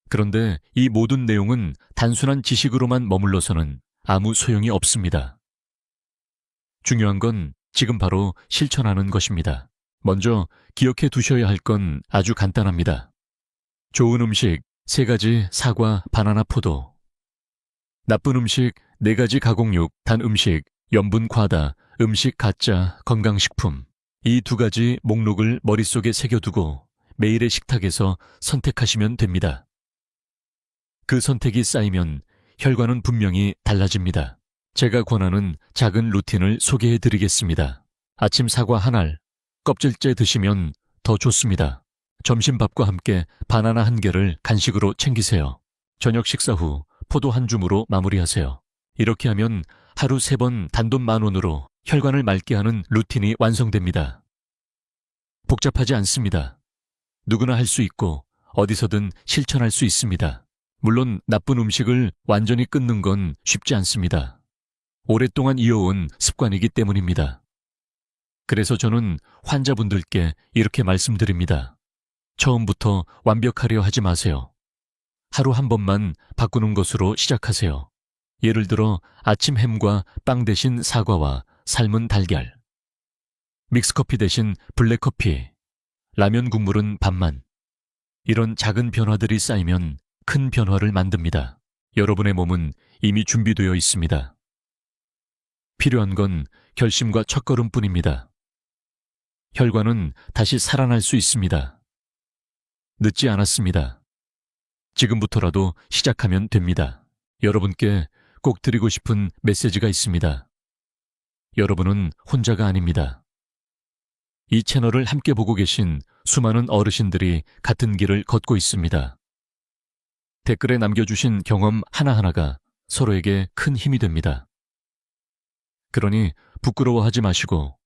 그런데 이 모든 내용은 단순한 지식으로만 머물러서는 아무 소용이 없습니다. 중요한 건 지금 바로 실천하는 것입니다. 먼저 기억해 두셔야 할 건 아주 간단합니다. 좋은 음식 3가지 사과, 바나나, 포도. 나쁜 음식 4가지 가공육, 단 음식, 염분 과다, 음식 가짜, 건강식품. 이 2가지 목록을 머릿속에 새겨두고 매일의 식탁에서 선택하시면 됩니다. 그 선택이 쌓이면 혈관은 분명히 달라집니다. 제가 권하는 작은 루틴을 소개해 드리겠습니다. 아침 사과 한 알, 껍질째 드시면 더 좋습니다. 점심밥과 함께 바나나 1개를 간식으로 챙기세요. 저녁 식사 후 포도 한 줌으로 마무리하세요. 이렇게 하면 하루 3번 단돈 10,000원으로 혈관을 맑게 하는 루틴이 완성됩니다. 복잡하지 않습니다. 누구나 할 수 있고 어디서든 실천할 수 있습니다. 물론 나쁜 음식을 완전히 끊는 건 쉽지 않습니다. 오랫동안 이어온 습관이기 때문입니다. 그래서 저는 환자분들께 이렇게 말씀드립니다. 처음부터 완벽하려 하지 마세요. 하루 한 번만 바꾸는 것으로 시작하세요. 예를 들어 아침 햄과 빵 대신 사과와 삶은 달걀, 믹스커피 대신 블랙커피, 라면 국물은 반만. 이런 작은 변화들이 쌓이면 큰 변화를 만듭니다. 여러분의 몸은 이미 준비되어 있습니다. 필요한 건 결심과 첫걸음뿐입니다. 혈관은 다시 살아날 수 있습니다. 늦지 않았습니다. 지금부터라도 시작하면 됩니다. 여러분께 꼭 드리고 싶은 메시지가 있습니다. 여러분은 혼자가 아닙니다. 이 채널을 함께 보고 계신 수많은 어르신들이 같은 길을 걷고 있습니다. 댓글에 남겨주신 경험 하나하나가 서로에게 큰 힘이 됩니다. 그러니 부끄러워하지 마시고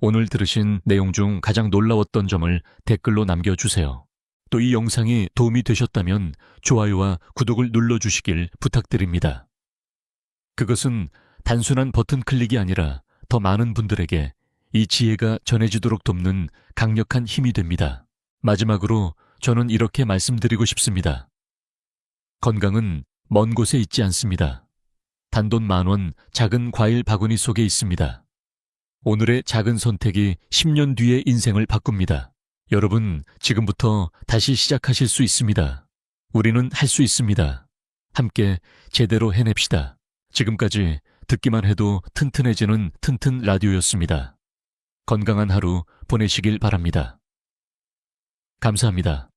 오늘 들으신 내용 중 가장 놀라웠던 점을 댓글로 남겨주세요. 또 이 영상이 도움이 되셨다면 좋아요와 구독을 눌러주시길 부탁드립니다. 그것은 단순한 버튼 클릭이 아니라 더 많은 분들에게 이 지혜가 전해지도록 돕는 강력한 힘이 됩니다. 마지막으로 저는 이렇게 말씀드리고 싶습니다. 건강은 먼 곳에 있지 않습니다. 단돈 10,000원 작은 과일 바구니 속에 있습니다. 오늘의 작은 선택이 10년 뒤의 인생을 바꿉니다. 여러분, 지금부터 다시 시작하실 수 있습니다. 우리는 할 수 있습니다. 함께 제대로 해냅시다. 지금까지 듣기만 해도 튼튼해지는 튼튼 라디오였습니다. 건강한 하루 보내시길 바랍니다. 감사합니다.